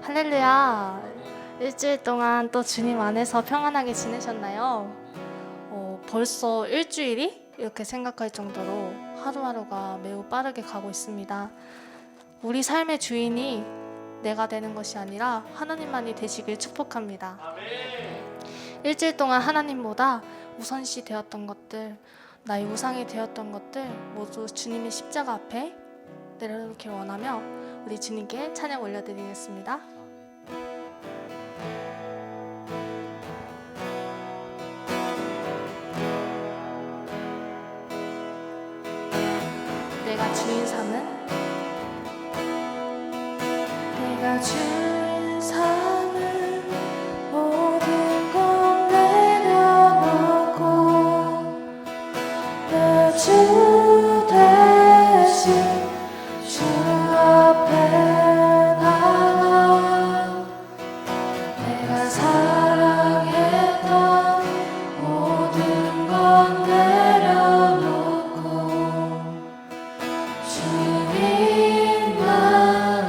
할렐루야. 일주일 동안 또 주님 안에서 평안하게 지내셨나요? 벌써 일주일이? 이렇게 생각할 정도로 하루하루가 매우 빠르게 가고 있습니다. 우리 삶의 주인이 내가 되는 것이 아니라 하나님만이 되시길 축복합니다. 일주일 동안 하나님보다 우선시 되었던 것들, 나의 우상이 되었던 것들 모두 주님의 십자가 앞에 내려놓길 원하며 우리 주님께 찬양 올려드리겠습니다. 내가 주인 삼은 내가 주인 삼은 모든 것 내려놓고 내 주 대신 주 앞에 나가 내가 사랑했던 모든 것 내려놓고 주님만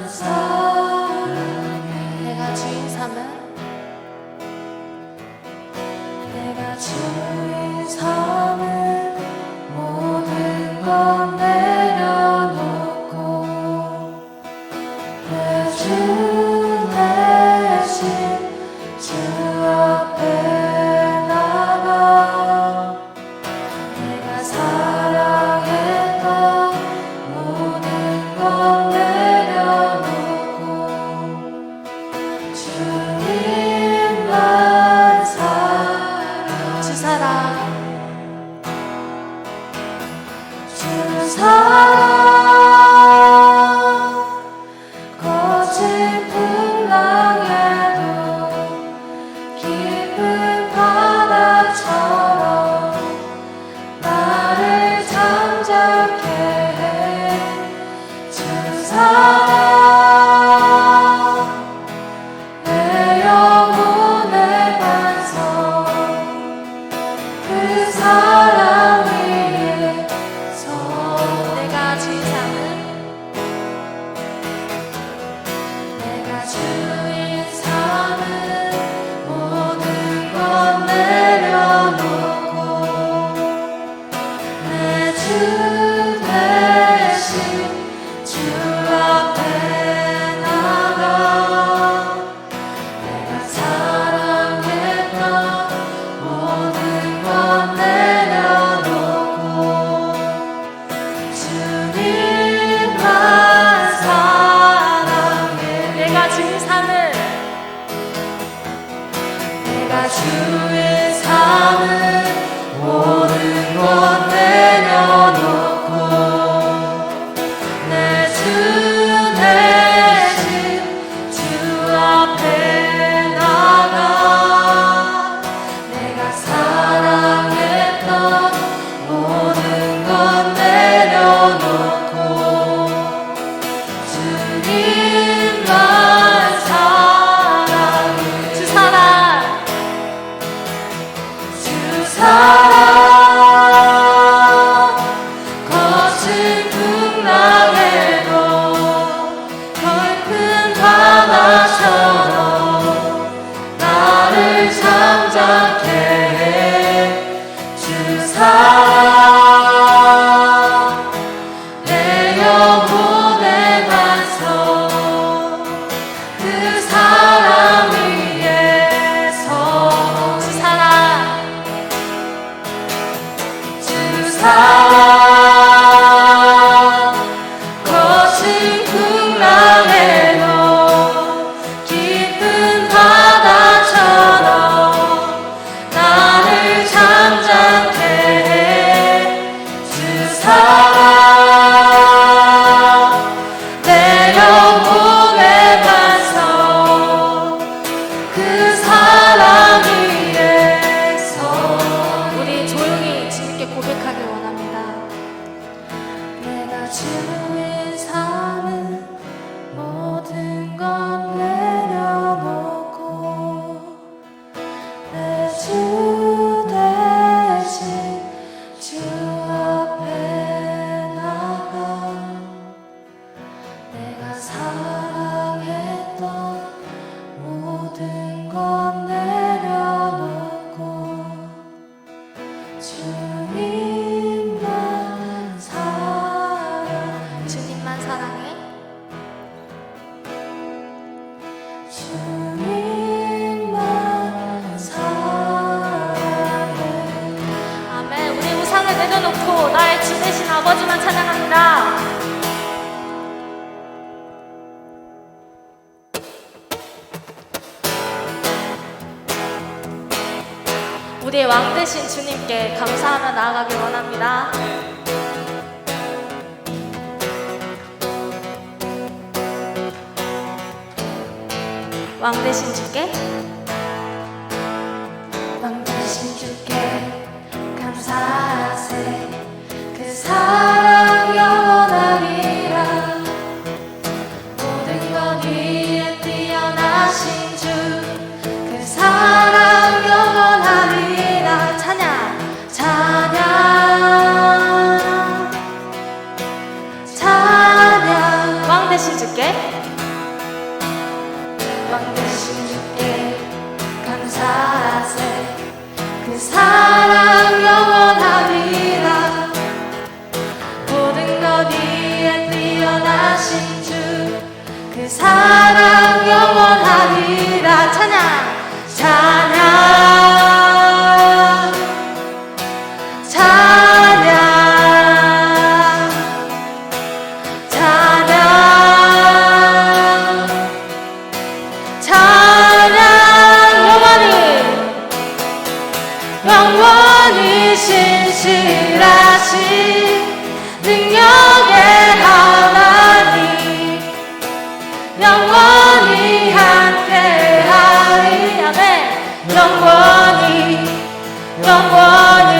사랑해. 내가 주인 삼은 내가 주인 삼은 모든 것 내려놓고 내 주 대신 주 앞에 나가 내가 사랑했던 모든 것 내려놓고 주님만 사랑해. 주 사랑 주 사랑 거친 풍랑에도 깊은 바다처럼 나를 잠잠케 해. 주 사랑 내 영혼의 반석 그 사랑 위에서 내가 주인 삼은 내가 주인 삼은 모든 것 내려놓고 내 주 대신 주 앞에 나가 내가 사랑했던 모든 것 내려놓고 주님만 사랑해. 내가 주인 삼은 내가 주인 삼은 모든 것 내려놓고 내 주 대신 주 앞에 나가 내가 사랑했던 모든 것 내려놓고 주님만 사랑해. 주 사랑 주 사랑 거친 풍랑에도 깊은 바다처럼 나를 잠잠케 해. 주 사랑 내 영혼의 반석 그 사랑 위에서 주 사랑 주 사랑 거친 풍랑에도 깊은 바다처럼 나를 잠잠케 해. 주 사랑 내 영혼의 반석 그 사랑 위에서 우리 조용히 주님께 고백하길 원합니다. 내가 주인 삼은 모든 것 내려놓고 내 주 대신 주 앞에 나가 내가 사랑했던 찬양합니다. 우리의 왕 되신 주님께 감사하며 나아가길 원합니다. 왕 되신 주께, 왕 되신 주께 감사하세. 그 사랑 영원하리라. 모든 것 위에 뛰어나신 주, 그 사랑 영원하리라. 찬양, 찬양, 찬양. 왕 되신 주께, 왕 되신 주께 감사하세. 그 사랑 영원하리라. 모든 것 위에 뛰어나신 주, 그 사랑 영원하리라. 찬양, 찬양, 찬양, 찬양, 찬양. 영원히 신실하신 능력의 하나님, 영원히 함께하리. 아멘. 영원히, 영원히,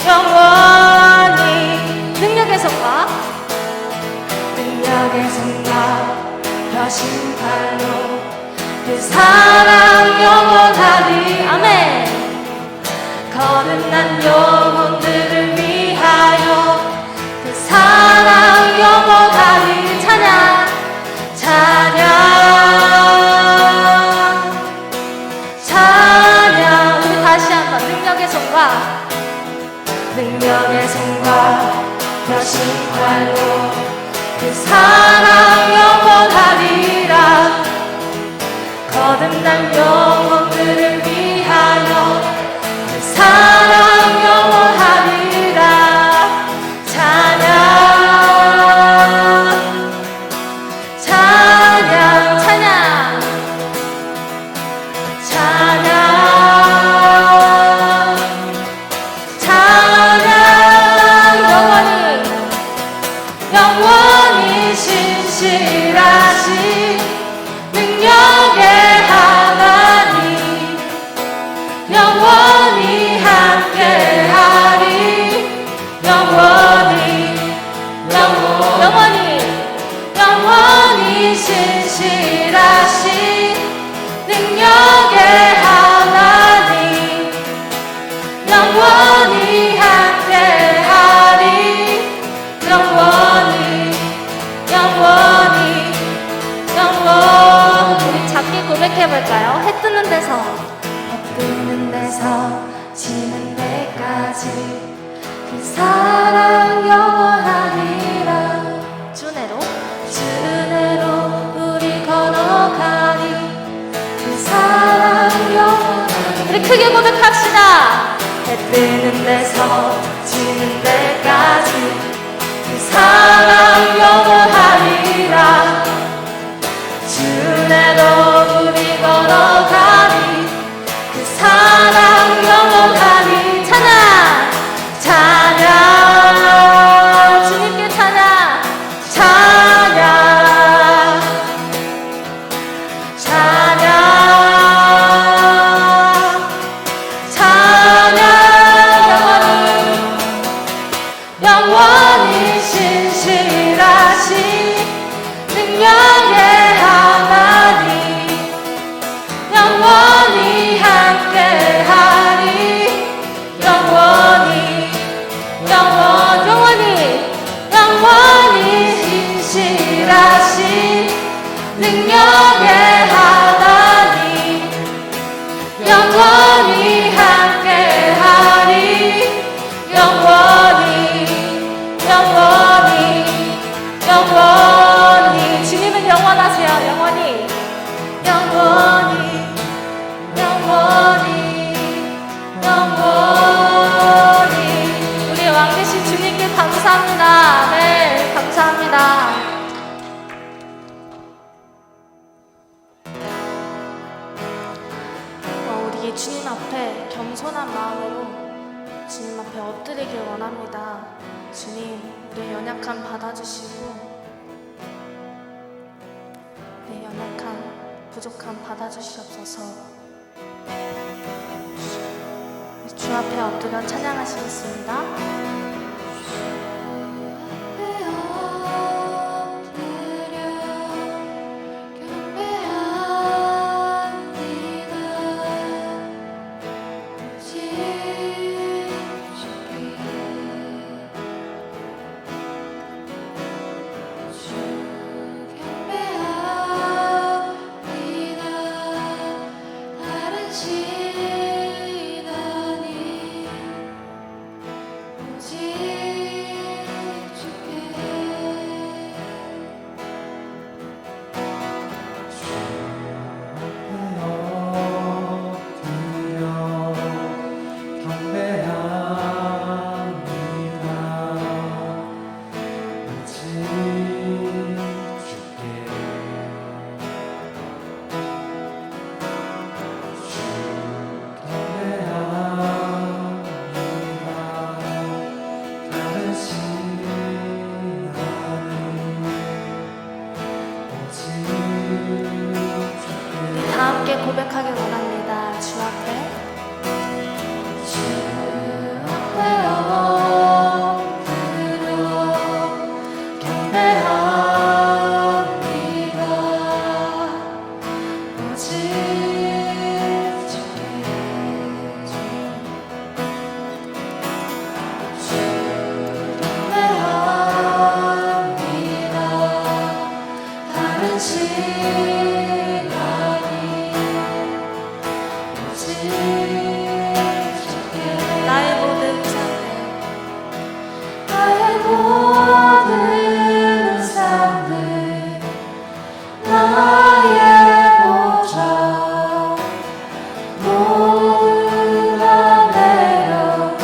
영원히. 능력의 성과, 능력의 성과 펴신 팔로 그 사랑 영원하리. 아멘. 거듭난 영혼들을 위하여 그 사랑 영원하리. 찬양, 찬양, 찬양. 우리 다시 한번 능력의 성과, 능력의 성과 펴신 팔로 그 사랑 영원하리라. 거듭난 영혼들을 위하여 그 사랑 영원하리라. 찬양, 찬양, 찬양, 찬양, 찬양. 영원히, 영원히 신실하신 능력의 하나님, 영원히 함께하리. 영원히, 영원히, 영원히 신실하신 능력의 하나님, 영원히 함께하리. 영원히, 영원히, 영원히. 우리 작게 고백해볼까요? 해 뜨는 데서, 뜨는 데서 지는 데까지 그 사랑 영원하리라. 주내로, 주내로 우리 걸어가리. 그 사랑 영원하리. 우리 크게 고백합시다. 해 뜨는 데서 지는 데까지 그 사랑 영원하리라. 주내로 우리 걸어가리. 그 사랑 영원하리. 찬양, 찬양, 주님께 찬양, 찬양, 찬양, 찬양. 영원히 신실하신 능력의 하나님, 영원히 함께하리. 영원히, 영원히, 영원히 신실하신 능력의 하나님, 영원히 함께하리. 영원히, 영원히, 영원히. 주님은 영원하세요. 영원히, 영원히, 영원히, 영원히. 우리의 왕 되신 주님께 감사합니다. 우리 주님 앞에 겸손한 마음으로 주님 앞에 엎드리길 원합니다. 주님, 우리 연약함 받아주시고 우리 연약함, 부족함 받아주시옵소서. 주 앞에 엎드려 찬양하시겠습니다. 다 함께 고백하길 원합니다. 주 앞에 나의 모든 삶을 나의 보좌 모두 다 내려놓고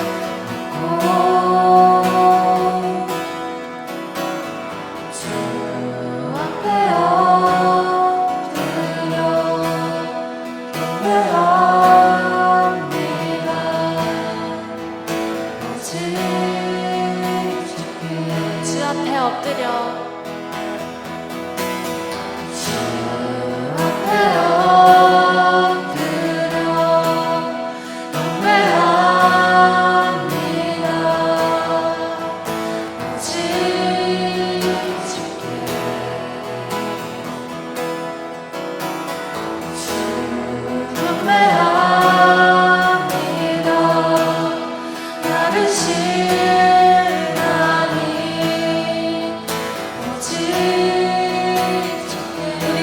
주 앞에 엎드려 경배합니다. 주 앞에 엎드려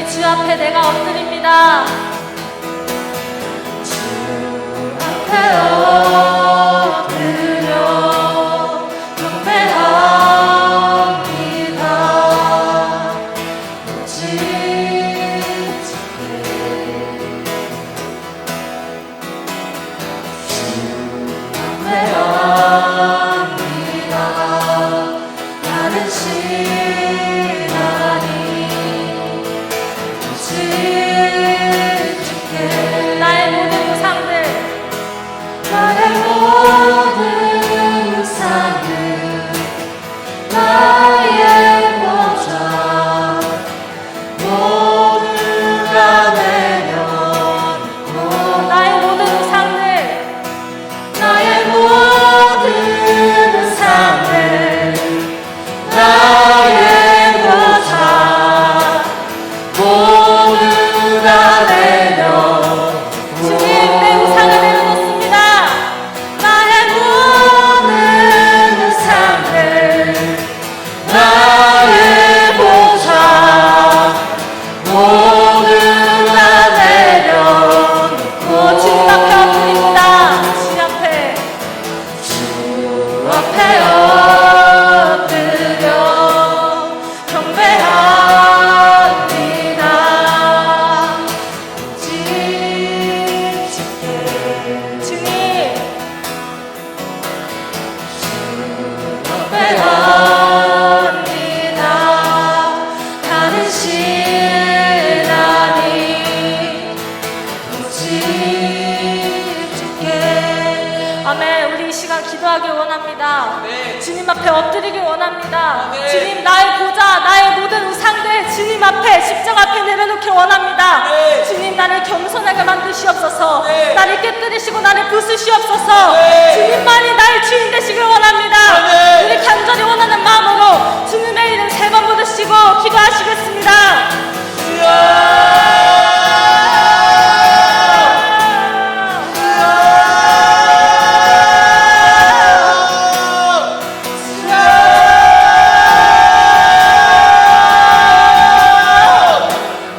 주 앞에 내가 엎드립니다. 주 앞에 엎드려 경배합니다. 오직 주께 주 앞에 엎드립니다. 나는 나의 모든 우상들 나의 보좌 모두 다 내려놓고 나의 모든 우상들 나의 모든 우상들 나의 보좌 모두 다 내려놓고 주님 내 우상을 내려놓습니다. 나의 모든 우상들 나의 보좌 모두 다 내려놓고 주님 앞에 엎드립니다. 주 앞에 엎드려 경배합니다. 오직 주께 주님 주 앞에 엎드립니다. 다른 신 앞에 엎드리길 원합니다. 주님, 나의 보좌, 나의 모든 우상들 주님 앞에, 십자가 앞에 내려놓길 원합니다. 주님, 나를 겸손하게 만드시옵소서. 나를 깨뜨리시고 나를 부수시옵소서. 주님만이 나의 주인 되시길 원합니다. 우리 간절히 원하는 마음으로 주님의 이름 3번 부르시고 기도하시겠습니다.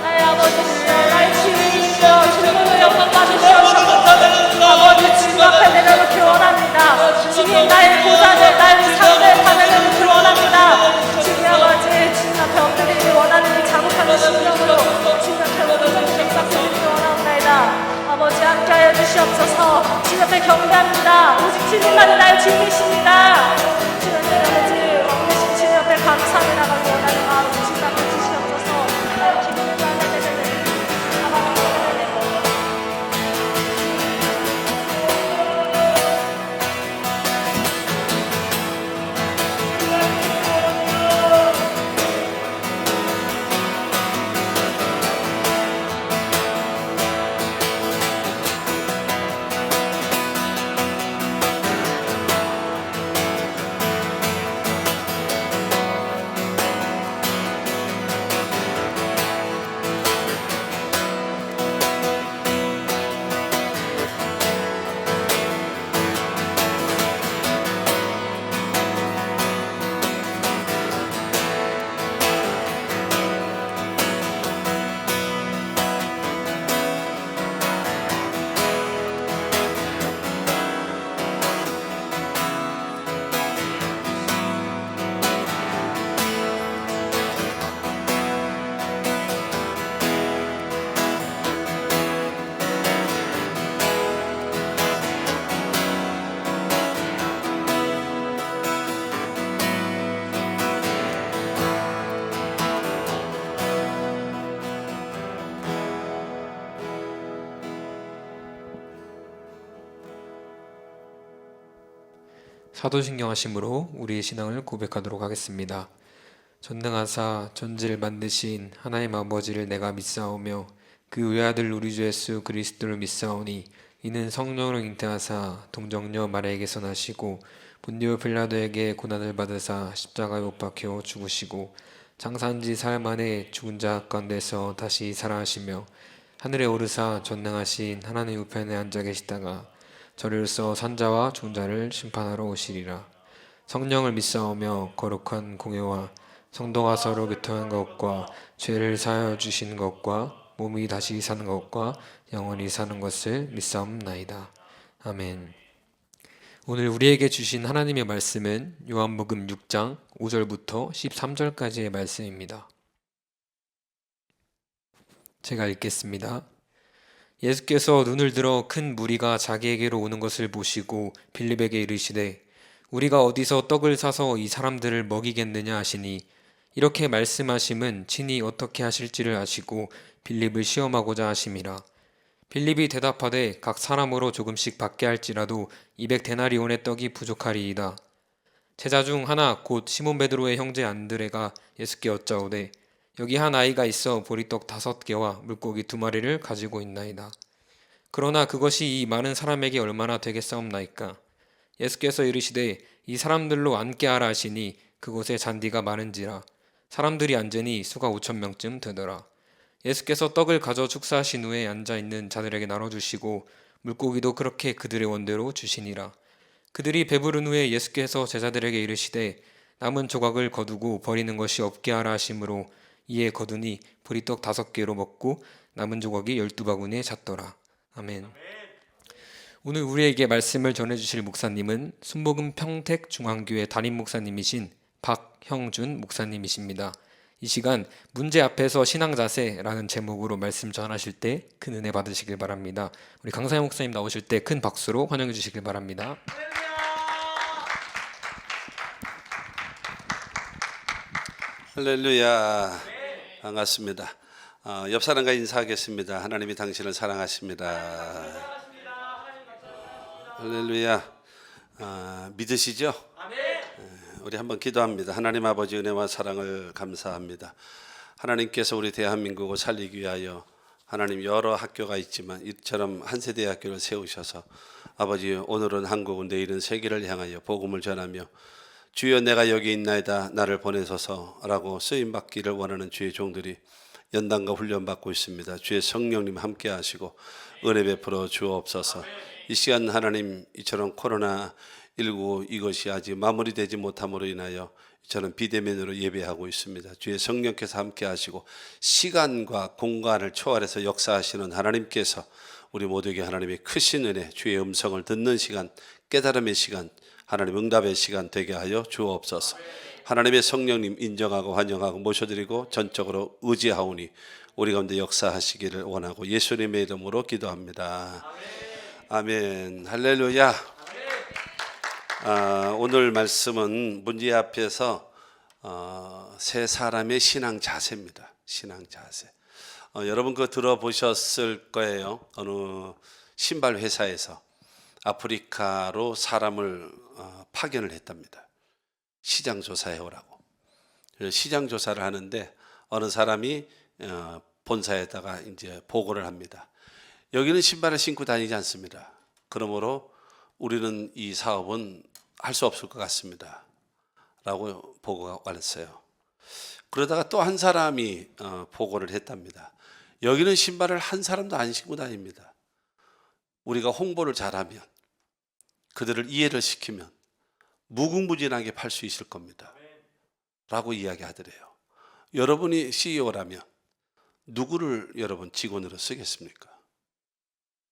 나의 아버지시여, 나의 주님이시여, 주님으로 영광 받으시옵소서. 아버지, 주님 앞에 내려놓길 원합니다. 주님, 나의 보좌를, 나의 상대 다 내려놓길 원합니다. 주님 아버지, 주님 앞에 엎드리길 원하는 이 자국하는 심령으로 주님 앞에 온전히 맹삭드리길 원합니다. 아버지, 함께하여 주시옵소서. 주님 앞에 경배합니다. 오직 주님만이 나의 주님이십니다. 주님 아버지, 왕이신 주님 앞에 감사하며 나가기 원하는 마음 주님 앞에 주시옵소서. 나의 기분을 나눠내는 아버지, 사도신경 하심으로 우리의 신앙을 고백하도록 하겠습니다. 전능하사 전지를 만드신 하나님 아버지를 내가 믿사오며 그 외아들 우리 주 예수 그리스도를 믿사오니 이는 성령으로 잉태하사 동정녀 마리아에게서 나시고 본디오 빌라도에게 고난을 받으사 십자가에 못 박혀 죽으시고 장사한 지 사흘 만에 죽은 자 가운데서 다시 살아하시며 하늘에 오르사 전능하신 하나님 우편에 앉아 계시다가 저리로서 산자와 중자를 심판하러 오시리라. 성령을 믿사오며 거룩한 공예와 성도가 서로 교통한 것과 죄를 사하여 주신 것과 몸이 다시 사는 것과 영원히 사는 것을 믿사옵나이다. 아멘. 오늘 우리에게 주신 하나님의 말씀은 요한복음 6장 5절부터 13절까지의 말씀입니다. 제가 읽겠습니다. 예수께서 눈을 들어 큰 무리가 자기에게로 오는 것을 보시고 빌립에게 이르시되 우리가 어디서 떡을 사서 이 사람들을 먹이겠느냐 하시니 이렇게 말씀하심은 친히 어떻게 하실지를 아시고 빌립을 시험하고자 하심이라. 빌립이 대답하되 각 사람으로 조금씩 받게 할지라도 200데나리온의 떡이 부족하리이다. 제자 중 하나 곧 시몬 베드로의 형제 안드레가 예수께 여짜오되 여기 한 아이가 있어 보리떡 5개와 물고기 2마리를 가지고 있나이다. 그러나 그것이 이 많은 사람에게 얼마나 되겠사옵나이까? 예수께서 이르시되 이 사람들로 앉게 하라 하시니 그곳에 잔디가 많은지라 사람들이 앉으니 수가 5,000명쯤 되더라. 예수께서 떡을 가져 축사하신 후에 앉아있는 자들에게 나눠주시고 물고기도 그렇게 그들의 원대로 주시니라. 그들이 배부른 후에 예수께서 제자들에게 이르시되 남은 조각을 거두고 버리는 것이 없게 하라 하심으로 이에 거두니 보리떡 5개로 먹고 남은 조각이 12바구니에 찼더라. 아멘. 오늘 우리에게 말씀을 전해주실 목사님은 순복음 평택 중앙교회 담임 목사님이신 박형준 목사님이십니다. 이 시간 문제 앞에서 신앙 자세라는 제목으로 말씀 전하실 때 큰 은혜 받으시길 바랍니다. 우리 강사영 목사님 나오실 때 큰 박수로 환영해 주시길 바랍니다. 할렐루야. 반갑습니다. 옆 사람과 인사하겠습니다. 하나님이 당신을 사랑하십니다. 할렐루야. 믿으시죠? 우리 한번 기도합니다. 하나님 아버지 은혜와 사랑을 감사합니다. 하나님께서 우리 대한민국을 살리기 위하여 하나님 여러 학교가 있지만 이처럼 한세대 학교를 세우셔서 아버지 오늘은 한국은 내일은 세계를 향하여 복음을 전하며 주여 내가 여기 있나이다 나를 보내소서라고 쓰임받기를 원하는 주의 종들이 연단과 훈련받고 있습니다. 주의 성령님 함께 하시고 은혜 베풀어 주옵소서. 이 시간 하나님 이처럼 코로나19 이것이 아직 마무리되지 못함으로 인하여 저는 비대면으로 예배하고 있습니다. 주의 성령께서 함께 하시고 시간과 공간을 초월해서 역사하시는 하나님께서 우리 모두에게 하나님의 크신 은혜, 주의 음성을 듣는 시간, 깨달음의 시간, 하나님 응답의 시간 되게 하여 주옵소서. 하나님의 성령님 인정하고 환영하고 모셔드리고 전적으로 의지하오니 우리 가운데 역사하시기를 원하고 예수님의 이름으로 기도합니다. 아멘. 할렐루야. 오늘 말씀은 문제 앞에서 세 사람의 신앙 자세입니다. 신앙 자세. 여러분 그거 들어보셨을 거예요. 어느 신발 회사에서 아프리카로 사람을 파견을 했답니다. 시장 조사해 오라고. 시장 조사를 하는데 어느 사람이 본사에다가 이제 보고를 합니다. 여기는 신발을 신고 다니지 않습니다. 그러므로 우리는 이 사업은 할 수 없을 것 같습니다. 라고 보고가 왔어요. 그러다가 또 한 사람이 보고를 했답니다. 여기는 신발을 한 사람도 안 신고 다닙니다. 우리가 홍보를 잘하면 그들을 이해를 시키면 무궁무진하게 팔 수 있을 겁니다. 라고 이야기하더래요. 여러분이 CEO라면 누구를 여러분 직원으로 쓰겠습니까?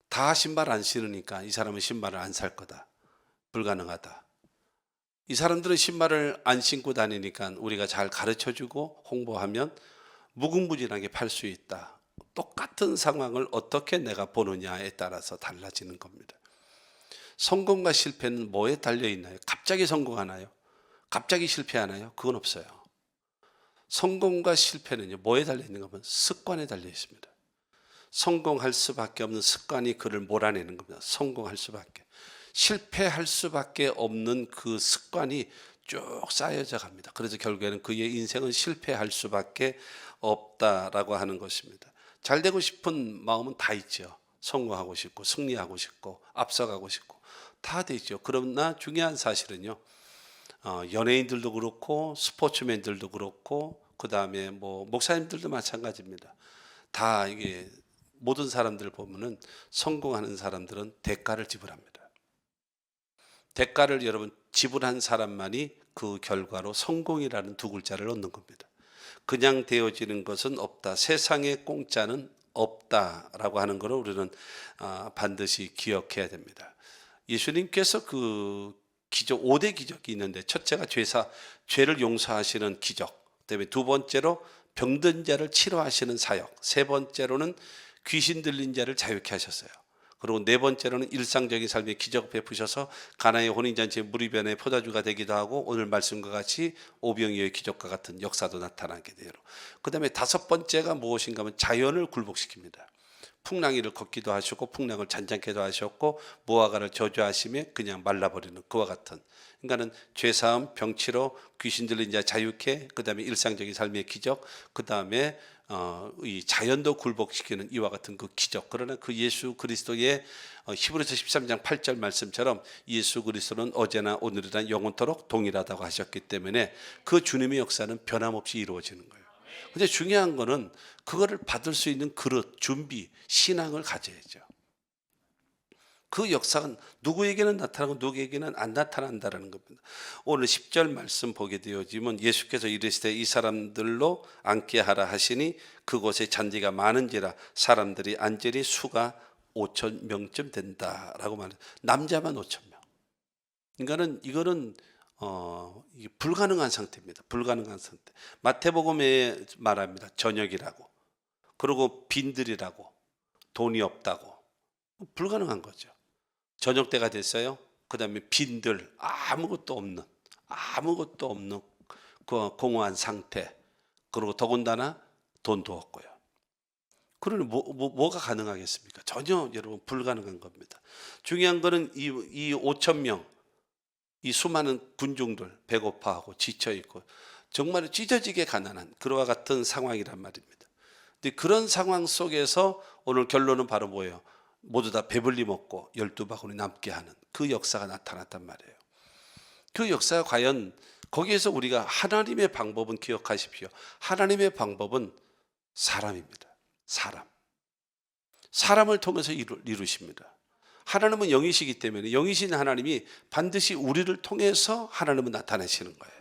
다 신발 안 신으니까 이 사람은 신발을 안 살 거다. 불가능하다. 이 사람들은 신발을 안 신고 다니니까 우리가 잘 가르쳐주고 홍보하면 무궁무진하게 팔 수 있다. 똑같은 상황을 어떻게 내가 보느냐에 따라서 달라지는 겁니다. 성공과 실패는 뭐에 달려 있나요? 갑자기 성공하나요? 갑자기 실패하나요? 그건 없어요. 성공과 실패는요, 뭐에 달려 있는 거면 습관에 달려 있습니다. 성공할 수밖에 없는 습관이 그를 몰아내는 겁니다. 성공할 수밖에. 실패할 수밖에 없는 그 습관이 쭉 쌓여져 갑니다. 그래서 결국에는 그의 인생은 실패할 수밖에 없다라고 하는 것입니다. 잘 되고 싶은 마음은 다 있죠. 성공하고 싶고 승리하고 싶고 앞서가고 싶고 다 되죠. 그러나 중요한 사실은요. 연예인들도 그렇고 스포츠맨들도 그렇고 그 다음에 뭐 목사님들도 마찬가지입니다. 다 이게 모든 사람들 보면은 성공하는 사람들은 대가를 지불합니다. 대가를 여러분 지불한 사람만이 그 결과로 성공이라는 두 글자를 얻는 겁니다. 그냥 되어지는 것은 없다. 세상에 공짜는 없다라고 하는 것을 우리는 반드시 기억해야 됩니다. 예수님께서 그 기적 5대 기적이 있는데 첫째가 죄를 용서하시는 기적, 그다음에 두 번째로 병든 자를 치료하시는 사역, 세 번째로는 귀신 들린 자를 자유케 하셨어요. 그리고 네 번째로는 일상적인 삶의 기적 베푸셔서 가나의 혼인잔치의 무리변의 포도주가 되기도 하고 오늘 말씀과 같이 오병이어의 기적과 같은 역사도 나타나게 돼요. 그 다음에 다섯 번째가 무엇인가 하면 자연을 굴복시킵니다. 풍랑이를 걷기도 하셨고 풍랑을 잔잔케도 하셨고 무화과를 저주하시며 그냥 말라버리는 그와 같은, 그러니까는 죄사함, 병치료, 귀신 들린 자 자유케, 그 다음에 일상적인 삶의 기적, 그 다음에 이 자연도 굴복시키는 이와 같은 그 기적. 그러나 그 예수 그리스도의 히브리서 13장 8절 말씀처럼 예수 그리스도는 어제나 오늘이나 영원토록 동일하다고 하셨기 때문에 그 주님의 역사는 변함없이 이루어지는 거예요. 근데 중요한 거는 그거를 받을 수 있는 그릇, 준비, 신앙을 가져야죠. 그 역사는 누구에게는 나타나고 누구에게는 안 나타난다는 겁니다. 오늘 10절 말씀 보게 되어지면 예수께서 이르시되 이 사람들로 앉게 하라 하시니 그곳에 잔디가 많은지라 사람들이 앉으리 수가 5,000명쯤 된다라고 말해요. 남자만 5,000명. 그러니까는 이거는 이게 불가능한 상태입니다. 불가능한 상태. 마태복음에 말합니다. 저녁이라고. 그리고 빈들이라고. 돈이 없다고. 불가능한 거죠. 저녁 때가 됐어요. 그 다음에 빈들, 아무것도 없는 그 공허한 상태. 그리고 더군다나 돈도 없고요. 그러니 뭐가 가능하겠습니까? 전혀 여러분 불가능한 겁니다. 중요한 거는 이 5,000명, 이 수많은 군중들 배고파하고 지쳐있고 정말 찢어지게 가난한 그와 같은 상황이란 말입니다. 근데 그런 상황 속에서 오늘 결론은 바로 뭐예요? 모두 다 배불리 먹고 12바구니 남게 하는 그 역사가 나타났단 말이에요. 그 역사가 과연 거기에서 우리가 하나님의 방법은 기억하십시오. 하나님의 방법은 사람입니다. 사람을 통해서 이루십니다. 하나님은 영이시기 때문에 영이신 하나님이 반드시 우리를 통해서 하나님은 나타내시는 거예요.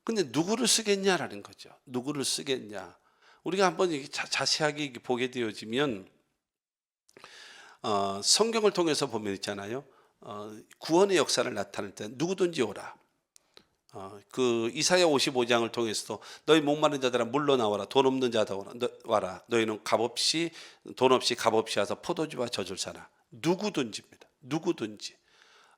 근데 누구를 쓰겠냐라는 거죠. 누구를 쓰겠냐. 우리가 한번 자세하게 보게 되어지면 성경을 통해서 보면 있잖아요. 구원의 역사를 나타낼 때 누구든지 오라. 그 이사야 55장을 통해서도 너희 목마른 자들아 물러 나와라. 돈 없는 자들 와라. 너희는 돈 없이 값없이 와서 포도주와 젖을 사라. 누구든지입니다. 누구든지.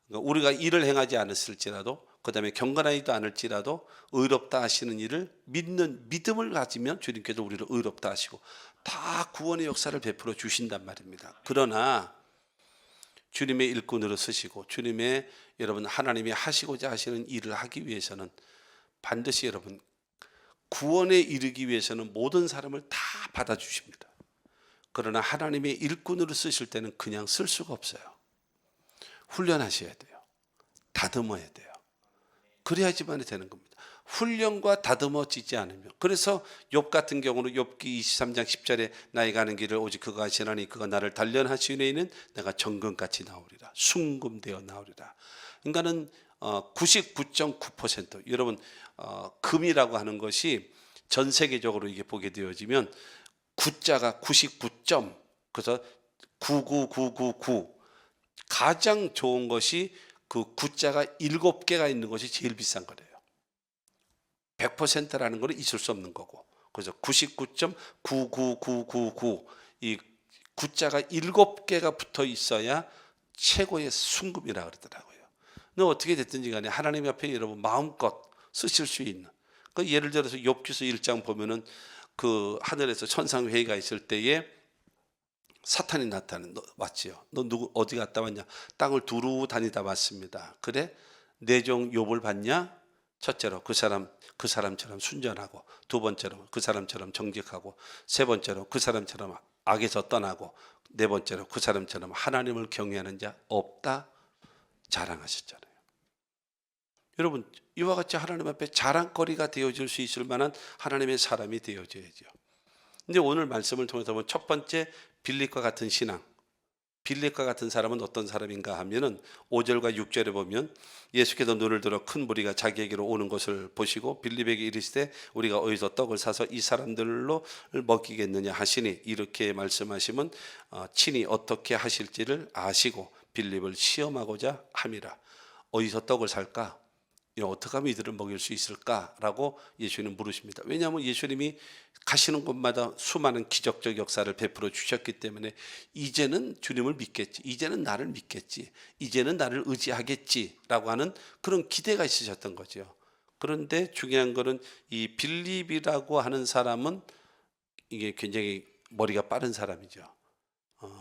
그러니까 우리가 일을 행하지 않았을지라도 그 다음에 경건하지도 않을지라도 의롭다 하시는 일을 믿는 믿음을 가지면 주님께서 우리를 의롭다 하시고 다 구원의 역사를 베풀어 주신단 말입니다. 그러나 주님의 일꾼으로 쓰시고 주님의 여러분 하나님이 하시고자 하시는 일을 하기 위해서는 반드시 여러분 구원에 이르기 위해서는 모든 사람을 다 받아주십니다. 그러나 하나님의 일꾼으로 쓰실 때는 그냥 쓸 수가 없어요. 훈련하셔야 돼요. 다듬어야 돼요. 그래야지만 되는 겁니다. 훈련과 다듬어지지 않으면. 그래서 욥 같은 경우는 욥기 23장 10절에 나의 가는 길을 오직 그가 하시나니 그가 나를 단련하시니는 내가 정금같이 나오리라. 순금되어 나오리라. 인간은 99.9% 여러분 금이라고 하는 것이 전 세계적으로 이게 보게 되어지면 구자가 99. 그래서 99999 가장 좋은 것이 그 구자가 7개가 있는 것이 제일 비싼 거래요. 100%라는 거는 있을 수 없는 거고. 그래서 99.99999 이 구자가 7개가 붙어 있어야 최고의 순금이라 그러더라고요. 근데 어떻게 됐든지 간에 하나님 앞에 여러분 마음껏 쓰실 수 있는. 그 예를 들어서 욥기서 1장 보면은 그 하늘에서 천상 회의가 있을 때에 사탄이 왔지요. 너 누구 어디 갔다 왔냐? 땅을 두루 다니다 왔습니다. 그래? 내 종 욥을 봤냐? 첫째로 그 사람처럼 순전하고, 두 번째로 그 사람처럼 정직하고, 세 번째로 그 사람처럼 악에서 떠나고, 네 번째로 그 사람처럼 하나님을 경외하는 자 없다 자랑하셨잖아요. 여러분 이와 같이 하나님 앞에 자랑거리가 되어질 수 있을 만한 하나님의 사람이 되어져야죠. 근데 오늘 말씀을 통해서 보면 첫 번째 빌립과 같은 신앙. 빌립과 같은 사람은 어떤 사람인가 하면은 5절과 6절에 보면 예수께서 눈을 들어 큰 무리가 자기에게로 오는 것을 보시고 빌립에게 이르시되 우리가 어디서 떡을 사서 이 사람들로 먹이겠느냐 하시니 이렇게 말씀하시면 친히 어떻게 하실지를 아시고 빌립을 시험하고자 함이라. 어디서 떡을 살까? 어떻게 하면 이들을 먹일 수 있을까라고 예수님은 물으십니다. 왜냐하면 예수님이 가시는 곳마다 수많은 기적적 역사를 베풀어 주셨기 때문에 이제는 주님을 믿겠지, 이제는 나를 믿겠지, 이제는 나를 의지하겠지라고 하는 그런 기대가 있으셨던 거죠. 그런데 중요한 거는 이 빌립이라고 하는 사람은 이게 굉장히 머리가 빠른 사람이죠.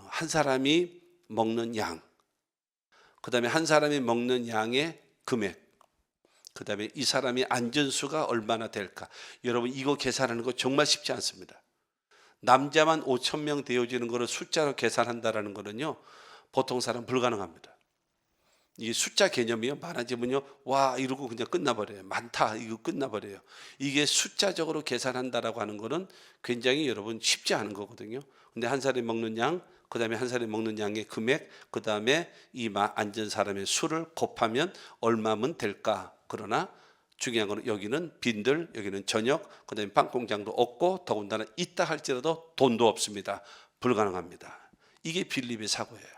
한 사람이 먹는 양, 그 다음에 한 사람이 먹는 양의 금액, 그 다음에 이 사람이 앉은 수가 얼마나 될까. 여러분 이거 계산하는 거 정말 쉽지 않습니다. 남자만 5,000명 되어지는 거를 숫자로 계산한다라는 거는요 보통 사람 불가능합니다. 이 숫자 개념이요 많아지면요 와 이러고 그냥 끝나버려요. 많다 이거 끝나버려요. 이게 숫자적으로 계산한다라고 하는 거는 굉장히 여러분 쉽지 않은 거거든요. 근데 한 사람이 먹는 양, 그 다음에 한 사람이 먹는 양의 금액, 그 다음에 이 앉은 사람의 수를 곱하면 얼마면 될까. 그러나 중요한 거는 여기는 빈들, 여기는 저녁, 그 다음에 빵 공장도 없고 더군다나 있다 할지라도 돈도 없습니다. 불가능합니다. 이게 빌립의 사고예요.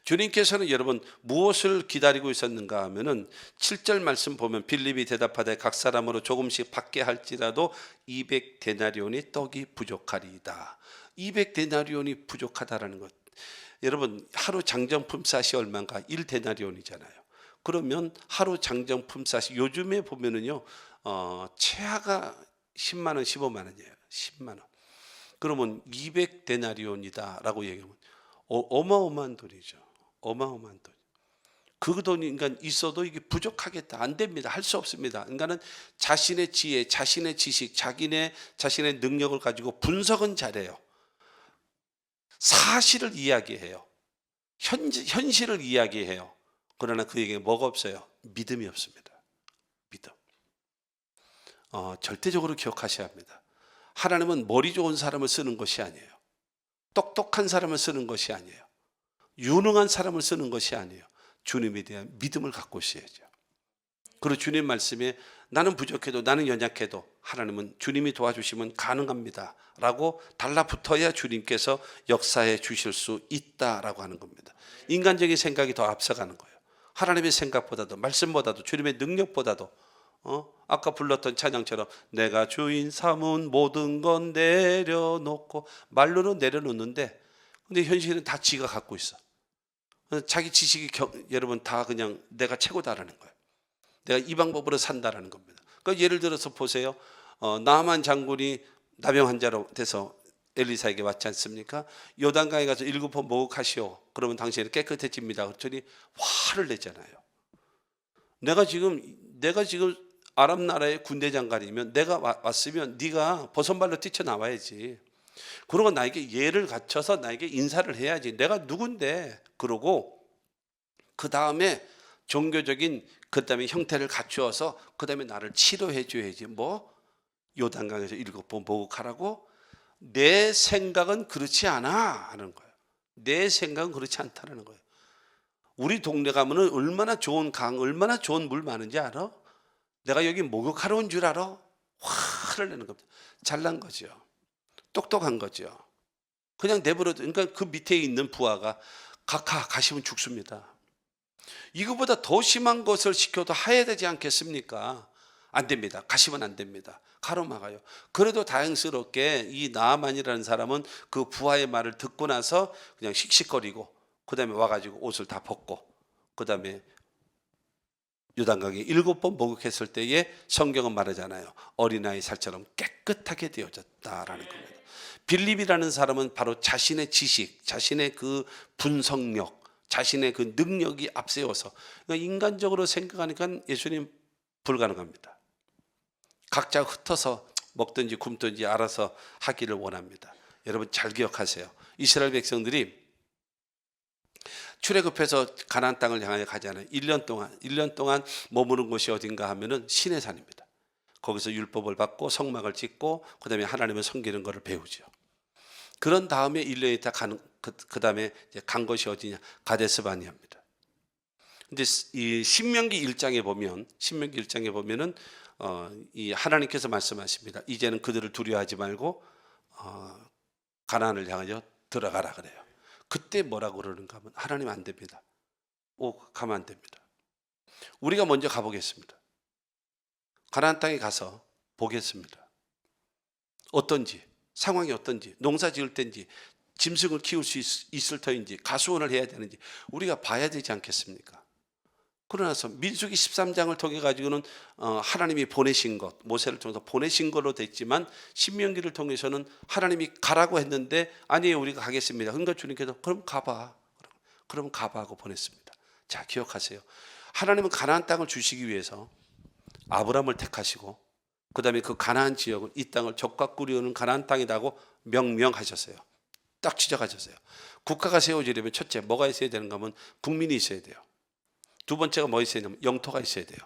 주님께서는 여러분 무엇을 기다리고 있었는가 하면은 7절 말씀 보면 빌립이 대답하되 각 사람으로 조금씩 받게 할지라도 200데나리온이 떡이 부족하리이다. 200데나리온이 부족하다라는 것. 여러분 하루 장정품 쌀이 얼마인가? 1데나리온이잖아요. 그러면 하루 장정품 쌀이 요즘에 보면은요 최하가 10만 원, 15만 원이에요. 10만 원. 그러면 200데나리온이다라고 얘기하면 어마어마한 돈이죠. 어마어마한 돈. 그 돈 인간 있어도 이게 부족하겠다. 안 됩니다. 할 수 없습니다. 인간은 자신의 지혜, 자신의 지식, 자신의 능력을 가지고 분석은 잘해요. 사실을 이야기해요. 현실을 이야기해요. 그러나 그에게 뭐가 없어요? 믿음이 없습니다. 믿음. 절대적으로 기억하셔야 합니다. 하나님은 머리 좋은 사람을 쓰는 것이 아니에요. 똑똑한 사람을 쓰는 것이 아니에요. 유능한 사람을 쓰는 것이 아니에요. 주님에 대한 믿음을 갖고 있어야죠. 그리고 주님 말씀에 나는 부족해도 나는 연약해도 하나님은 주님이 도와주시면 가능합니다 라고 달라붙어야 주님께서 역사해 주실 수 있다라고 하는 겁니다. 인간적인 생각이 더 앞서가는 거예요. 하나님의 생각보다도 말씀보다도 주님의 능력보다도 아까 불렀던 찬양처럼 내가 주인 삼은 모든 건 내려놓고, 말로는 내려놓는데 근데 현실은 다 지가 갖고 있어. 자기 지식이 여러분 다 그냥 내가 최고다라는 거예요. 내가 이 방법으로 산다라는 겁니다. 그러니까 예를 들어서 보세요. 나만 장군이 나병 환자로 돼서 엘리사에게 왔지 않습니까? 요단강에 가서 7번 목욕하시오. 그러면 당신이 깨끗해집니다. 그랬더니 화를 냈잖아요. 내가 지금 아랍 나라의 군대 장관이면 내가 왔으면 네가 버선발로 뛰쳐나와야지. 그러고 나에게 예를 갖춰서 나에게 인사를 해야지. 내가 누군데? 그러고 그 다음에 종교적인 그 다음에 형태를 갖추어서 그 다음에 나를 치료해 줘야지. 뭐 요단강에서 7번 목욕하라고? 내 생각은 그렇지 않아 하는 거예요. 내 생각은 그렇지 않다는 거예요. 우리 동네 가면은 얼마나 좋은 강, 얼마나 좋은 물 많은지 알아? 내가 여기 목욕하러 온 줄 알아? 화를 내는 겁니다. 잘난 거죠. 똑똑한 거죠. 그냥 내버려. 그러니까 그 밑에 있는 부하가 가시면 죽습니다. 이거보다 더 심한 것을 시켜도 하야 되지 않겠습니까? 안 됩니다. 가시면 안 됩니다. 가로막아요. 그래도 다행스럽게 이 나아만이라는 사람은 그 부하의 말을 듣고 나서 그냥 씩씩거리고 그 다음에 와가지고 옷을 다 벗고 그 다음에 요단강에 7번 목욕했을 때에 성경은 말하잖아요. 어린아이 살처럼 깨끗하게 되어졌다라는 겁니다. 빌립이라는 사람은 바로 자신의 지식, 자신의 그 분석력, 자신의 그 능력이 앞세워서, 그러니까 인간적으로 생각하니까 예수님 불가능합니다. 각자 흩어서 먹든지 굶든지 알아서 하기를 원합니다. 여러분 잘 기억하세요. 이스라엘 백성들이 출애굽해서 가나안 땅을 향하여 가잖아요. 1년 동안 머무는 곳이 어딘가 하면은 시내산입니다. 거기서 율법을 받고 성막을 짓고 그다음에 하나님을 섬기는 것을 배우죠. 그런 다음에 1년 있다 그다음에 간 것이 어디냐? 가데스바니아입니다. 근데 이 신명기 1장에 보면은 이 하나님께서 말씀하십니다. 이제는 그들을 두려워하지 말고 가나안을 향하여 들어가라 그래요. 그때 뭐라고 그러는가 하면 하나님 안 됩니다. 가면 안 됩니다. 우리가 먼저 가보겠습니다. 가나안 땅에 가서 보겠습니다. 어떤지, 상황이 어떤지, 농사 지을 때인지, 짐승을 키울 수 있을 터인지, 가수원을 해야 되는지 우리가 봐야 되지 않겠습니까? 그러나서 민수기 13장을 통해 가지고는 하나님이 보내신 것, 모세를 통해서 보내신 걸로 됐지만 신명기를 통해서는 하나님이 가라고 했는데 아니에요, 우리가 가겠습니다. 그러니까 주님께서 그럼 가봐 하고 보냈습니다. 자, 기억하세요. 하나님은 가나안 땅을 주시기 위해서 아브라함을 택하시고 그 다음에 그 가나안 지역은 이 땅을 적과 꿀이 오는 가나안 땅이라고 명명하셨어요. 딱 지적하셨어요. 국가가 세워지려면 첫째 뭐가 있어야 되는가 하면 국민이 있어야 돼요. 두 번째가 뭐 있어야 되냐면 영토가 있어야 돼요.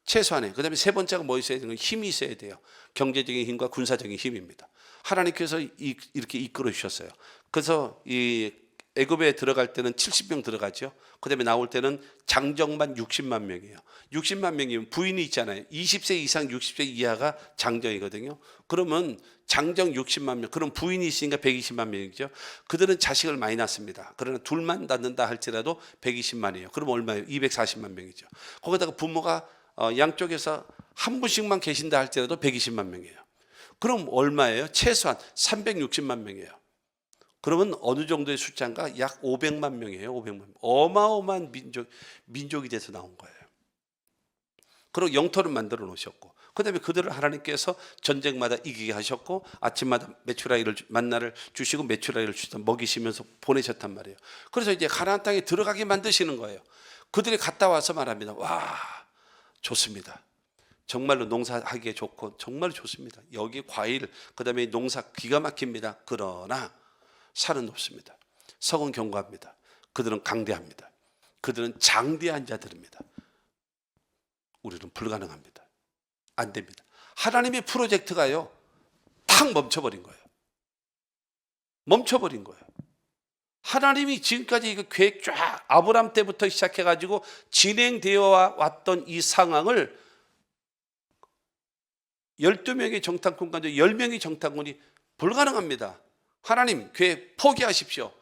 최소한에. 그 다음에 세 번째가 뭐 있어야 되는 힘이 있어야 돼요. 경제적인 힘과 군사적인 힘입니다. 하나님께서 이렇게 이끌어 주셨어요. 그래서 이 애굽에 들어갈 때는 70명 들어가죠. 그 다음에 나올 때는 장정만 60만 명이에요. 60만 명이면 부인이 있잖아요. 20세 이상 60세 이하가 장정이거든요. 그러면 장정 60만 명, 그럼 부인이 있으니까 120만 명이죠. 그들은 자식을 많이 낳습니다. 그러나 둘만 낳는다 할지라도 120만이에요. 그럼 얼마예요? 240만 명이죠. 거기다가 부모가 양쪽에서 한 분씩만 계신다 할지라도 120만 명이에요. 그럼 얼마예요? 최소한 360만 명이에요. 그러면 어느 정도의 숫자인가? 약 500만 명이에요. 500만 명. 어마어마한 민족이 돼서 나온 거예요. 그리고 영토를 만들어 놓으셨고 그 다음에 그들을 하나님께서 전쟁마다 이기게 하셨고 아침마다 메추라기를 만나를 주시고 메추라기를 주셔서 먹이시면서 보내셨단 말이에요. 그래서 이제 가나안 땅에 들어가게 만드시는 거예요. 그들이 갔다 와서 말합니다. 와, 좋습니다. 정말로 농사하기에 좋고 정말 좋습니다. 여기 과일, 그다음에 농사 기가 막힙니다. 그러나 살은 높습니다. 성은 견고합니다. 그들은 강대합니다. 그들은 장대한 자들입니다. 우리는 불가능합니다. 안 됩니다. 하나님의 프로젝트가요, 탁 멈춰버린 거예요. 멈춰버린 거예요. 하나님이 지금까지 이거 계획 쫙 아브람 때부터 시작해가지고 진행되어 왔던 이 상황을 12명의 정탐꾼 가운데 10명의 정탐꾼이 불가능합니다. 하나님 계획 포기하십시오.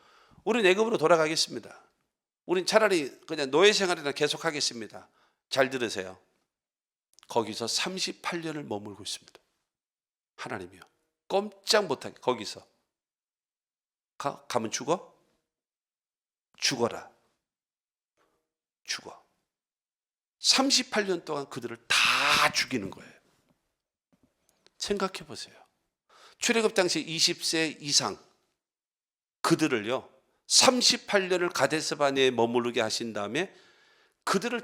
우린 애굽으로 돌아가겠습니다. 우린 차라리 그냥 노예 생활이나 계속하겠습니다. 잘 들으세요. 거기서 38년을 머물고 있습니다. 하나님이요. 꼼짝 못하게 거기서. 가면 죽어? 죽어라. 죽어. 38년 동안 그들을 다 죽이는 거예요. 생각해 보세요. 출애굽 당시 20세 이상 그들을요 38년을 가데스바네에 머무르게 하신 다음에 그들을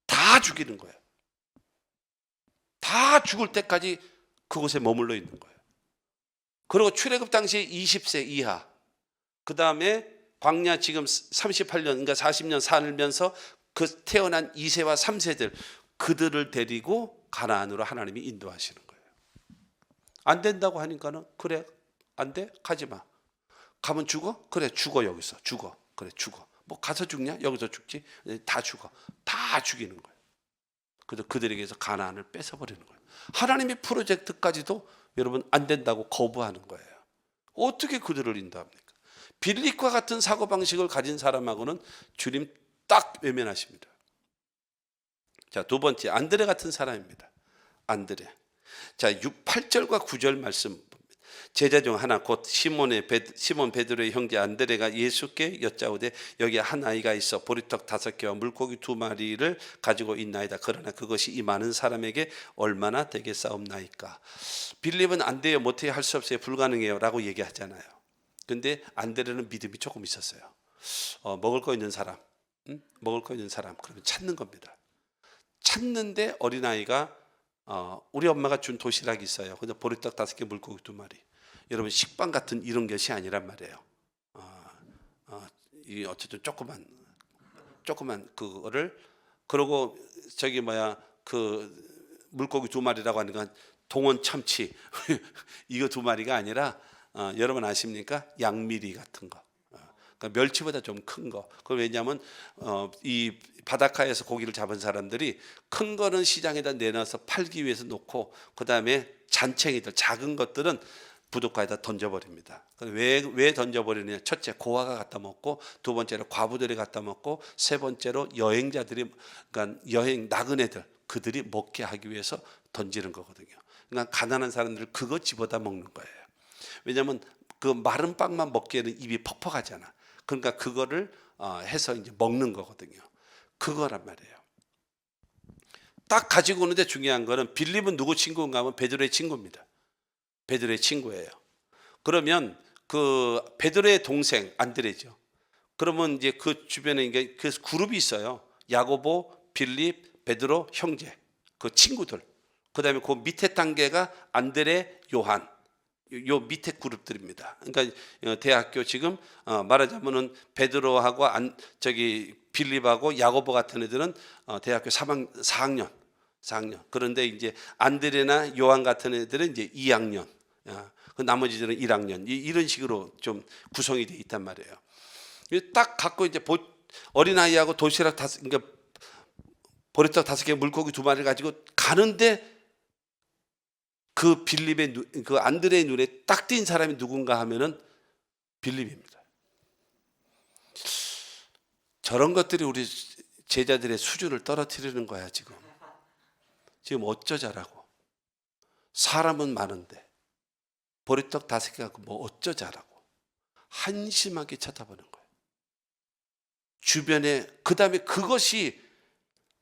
다 죽이는 거예요. 다 죽을 때까지 그곳에 머물러 있는 거예요. 그리고 출애굽 당시 20세 이하, 그 다음에 광야 지금 38년, 그러니까 40년 살면서 그 태어난 2세와 3세들 그들을 데리고 가나안으로 하나님이 인도하시는 거예요. 안 된다고 하니까는 그래, 안 돼? 가지 마. 가면 죽어? 그래, 죽어. 여기서 죽어. 그래, 죽어. 뭐 가서 죽냐? 여기서 죽지. 다 죽어. 다 죽이는 거예요. 그래서 그들에게서 가나안을 뺏어버리는 거예요. 하나님의 프로젝트까지도 여러분 안 된다고 거부하는 거예요. 어떻게 그들을 인도합니까? 빌립과 같은 사고방식을 가진 사람하고는 주님 딱 외면하십니다. 자, 두 번째 안드레 같은 사람입니다. 안드레. 자, 8절과 9절 말씀. 제자 중 하나 곧 시몬 베드로의 형제 안드레가 예수께 여짜오되 여기 한 아이가 있어 보리떡 5개와 물고기 2마리를 가지고 있나이다. 그러나 그것이 이 많은 사람에게 얼마나 되겠사옵나이까. 빌립은 안 돼요, 못해요, 할 수 없어요, 불가능해요 라고 얘기하잖아요. 근데 안드레는 믿음이 조금 있었어요. 먹을 거 있는 사람, 먹을 거 있는 사람, 그러면 찾는 겁니다. 찾는데 어린아이가 우리 엄마가 준 도시락이 있어요. 근데 보리떡 5개, 물고기 2마리. 여러분 식빵 같은 이런 것이 아니란 말이에요. 이 어쨌든 조그만 그거를, 그러고 저기 그 물고기 2마리라고 하니까 동원 참치 이거 2마리가 아니라 여러분 아십니까? 양미리 같은 거. 그러니까 멸치보다 좀 큰 거. 그 왜냐하면 이 바닷가에서 고기를 잡은 사람들이 큰 거는 시장에다 내놔서 팔기 위해서 놓고 그 다음에 잔챙이들 작은 것들은 부둣가에다 던져버립니다. 왜 던져버리느냐? 첫째 고아가 갖다 먹고, 두 번째로 과부들이 갖다 먹고, 세 번째로 여행자들이, 그러니까 여행 나그네들 그들이 먹게 하기 위해서 던지는 거거든요. 그러니까 가난한 사람들은 그거 집어다 먹는 거예요. 왜냐하면 그 마른 빵만 먹기에는 입이 퍽퍽하잖아. 그러니까 그거를 해서 이제 먹는 거거든요. 그거란 말이에요. 딱 가지고 오는데 중요한 거는 빌립은 누구 친구인가 하면 베드로의 친구입니다. 베드로의 친구예요. 그러면 그 베드로의 동생 안드레죠. 그러면 이제 그 주변에 이게 그 그룹이 있어요. 야고보, 빌립, 베드로 형제, 그 친구들. 그다음에 그 밑에 단계가 안드레, 요한. 요 밑에 그룹들입니다. 그러니까 대학교 지금 말하자면은 베드로하고 빌립하고 야고보 같은 애들은 대학교 4학년. 그런데 이제 안드레나 요한 같은 애들은 이제 2학년. 그 나머지들은 1학년. 이런 식으로 좀 구성이 돼 있단 말이에요. 딱 갖고 이제 어린아이하고 도시락 그러니까 보리떡 5개, 물고기 2마리를 가지고 가는데 그 빌립의 그 안드레의 눈에 딱 띈 사람이 누군가 하면은 빌립입니다. 저런 것들이 우리 제자들의 수준을 떨어뜨리는 거야 지금. 지금 어쩌자라고. 사람은 많은데 보리떡 5개 갖고 뭐 어쩌자라고. 한심하게 쳐다보는 거예요. 주변에 그다음에 그것이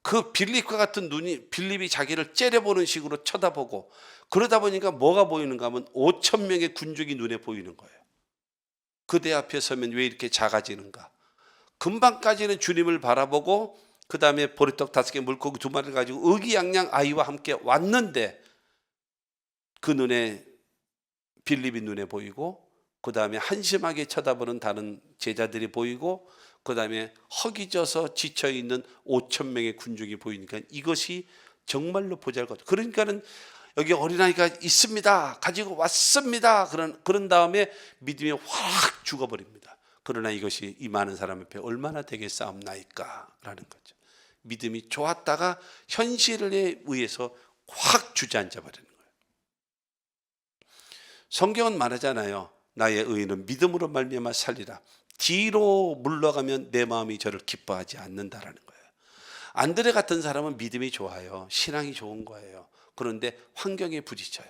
그 빌립과 같은 눈이 빌립이 자기를 째려보는 식으로 쳐다보고 그러다 보니까 뭐가 보이는가 하면 5,000명의 군중이 눈에 보이는 거예요. 그대 앞에 서면 왜 이렇게 작아지는가? 금방까지는 주님을 바라보고 그 다음에 보리떡 5개, 물고기 2마리를 가지고 의기양양 아이와 함께 왔는데 그 눈에 빌립이 눈에 보이고 그 다음에 한심하게 쳐다보는 다른 제자들이 보이고 그 다음에 허기져서 지쳐있는 5,000명의 군중이 보이니까 이것이 정말로 보잘것없다. 그러니까는 여기 어린아이가 있습니다. 가지고 왔습니다. 그런 다음에 믿음이 확 죽어버립니다. 그러나 이것이 이 많은 사람 앞에 얼마나 되겠사옵나이까 라는 거죠. 믿음이 좋았다가 현실에 의해서 확 주저앉아 버리는 거예요. 성경은 말하잖아요. 나의 의인은 믿음으로 말미암아 살리라. 뒤로 물러가면 내 마음이 저를 기뻐하지 않는다라는 거예요. 안드레 같은 사람은 믿음이 좋아요. 신앙이 좋은 거예요. 그런데 환경에 부딪혀요.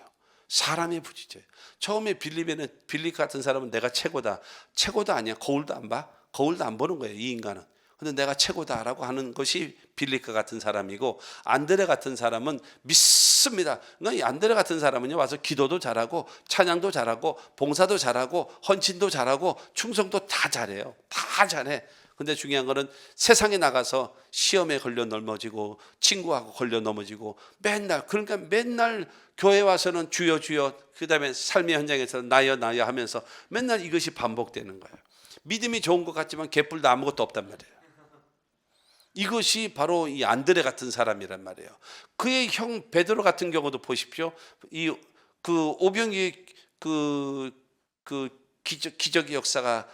사람에 부딪혀요. 처음에 빌립 같은 사람은 내가 최고다. 최고도 아니야. 거울도 안 봐. 거울도 안 보는 거예요. 이 인간은. 근데 내가 최고다라고 하는 것이 빌립과 같은 사람이고, 안드레 같은 사람은 믿습니다. 그러니까 이 안드레 같은 사람은요, 와서 기도도 잘하고 찬양도 잘하고 봉사도 잘하고 헌신도 잘하고 충성도 다 잘해요. 다 잘해. 근데 중요한 거는 세상에 나가서 시험에 걸려 넘어지고 친구하고 걸려 넘어지고 그러니까 맨날 교회 와서는 주여 주여, 그 다음에 삶의 현장에서는 나여 나여 하면서 맨날 이것이 반복되는 거예요. 믿음이 좋은 것 같지만 개뿔도 아무것도 없단 말이에요. 이것이 바로 이 안드레 같은 사람이란 말이에요. 그의 형 베드로 같은 경우도 보십시오. 그 오병이의 그 기적의 역사가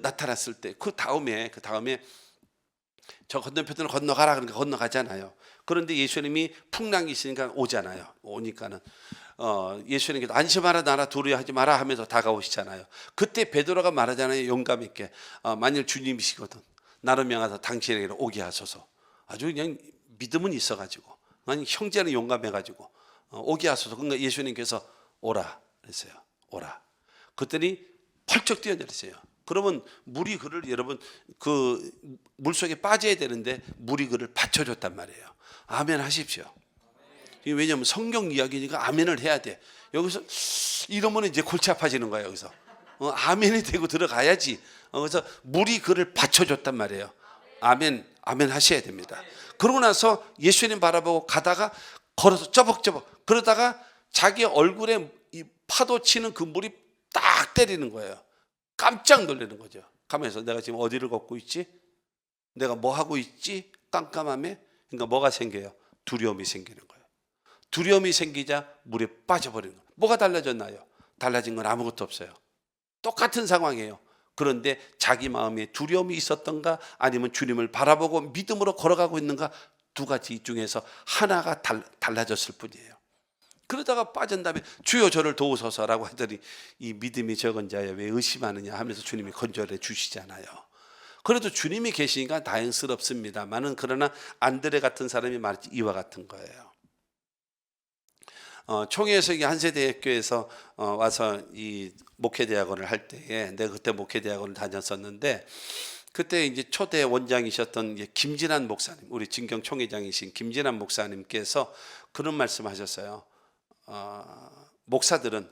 나타났을 때 그 다음에 저 건너편으로 건너가라 그러니까 건너가잖아요. 그런데 예수님이 풍랑이 있으니까 오잖아요. 오니까는 예수님께서 안심하라 나라 두려워하지 마라 하면서 다가오시잖아요. 그때 베드로가 말하잖아요. 용감 있게 만일 주님이시거든 나를 명하사 당신에게로 오게 하소서. 아주 그냥 믿음은 있어가지고, 아니 형제는 용감해가지고 오게 하소서. 그러니까 예수님께서 오라 그랬어요. 오라. 그랬더니 펄쩍 뛰어내렸어요. 그러면 물이 그를, 여러분 그 물속에 빠져야 되는데 물이 그를 받쳐줬단 말이에요. 아멘 하십시오. 왜냐하면 성경 이야기니까 아멘을 해야 돼. 여기서 이러면 이제 골치 아파지는 거예요. 여기서 아멘이 되고 들어가야지. 그래서 물이 그를 받쳐줬단 말이에요. 아멘, 아멘 하셔야 됩니다. 그러고 나서 예수님 바라보고 가다가 걸어서 쩌벅쩌벅 그러다가 자기 얼굴에 이 파도 치는 그 물이 딱 때리는 거예요. 깜짝 놀라는 거죠. 가면서 내가 지금 어디를 걷고 있지? 내가 뭐 하고 있지? 깜깜함에. 그러니까 뭐가 생겨요? 두려움이 생기는 거예요. 두려움이 생기자 물에 빠져버리는 거예요. 뭐가 달라졌나요? 달라진 건 아무것도 없어요. 똑같은 상황이에요. 그런데 자기 마음에 두려움이 있었던가 아니면 주님을 바라보고 믿음으로 걸어가고 있는가, 두 가지 중에서 하나가 달라졌을 뿐이에요. 그러다가 빠진 다음에 주여 저를 도우소서라고 하더니 이 믿음이 적은 자여 왜 의심하느냐 하면서 주님이 건져내 주시잖아요. 그래도 주님이 계시니까 다행스럽습니다만은, 그러나 안드레 같은 사람이 말했지 이와 같은 거예요. 총회에서 한세대학교에서 와서 이 목회대학원을 할 때에, 내가 그때 목회대학원을 다녔었는데, 그때 이제 초대 원장이셨던 김진환 목사님, 우리 진경 총회장이신 김진환 목사님께서 그런 말씀하셨어요. 목사들은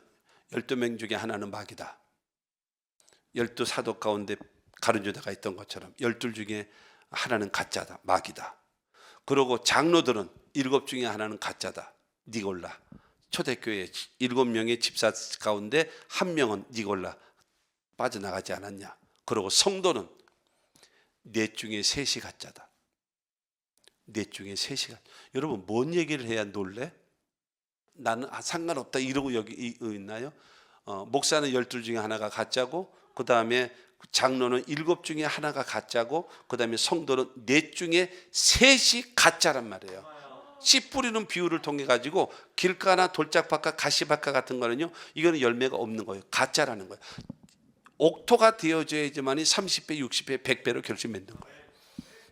12명 중에 하나는 마귀다. 12사도 가운데 가룟유다가 있던 것처럼 12 중에 하나는 가짜다, 마귀다. 그리고 장로들은 7 중에 하나는 가짜다, 니골라. 초대교회 7명의 집사 가운데 1명은 니골라 빠져나가지 않았냐. 그리고 성도는 4 중에 3이 가짜다. 4 중에 3이 가짜. 여러분 뭔 얘기를 해야 놀래? 나는 상관없다 이러고 여기 있나요? 목사는 12 중에 하나가 가짜고, 그 다음에 장로는 7 중에 하나가 가짜고, 그 다음에 성도는 4 중에 3이 가짜란 말이에요. 씨 뿌리는 비유를 통해 가지고 길가나 돌짝밭과 가시밭과 같은 거는요, 이거는 열매가 없는 거예요. 가짜라는 거예요. 옥토가 되어져야지만이 30배, 60배, 100배로 결실 맺는 거예요.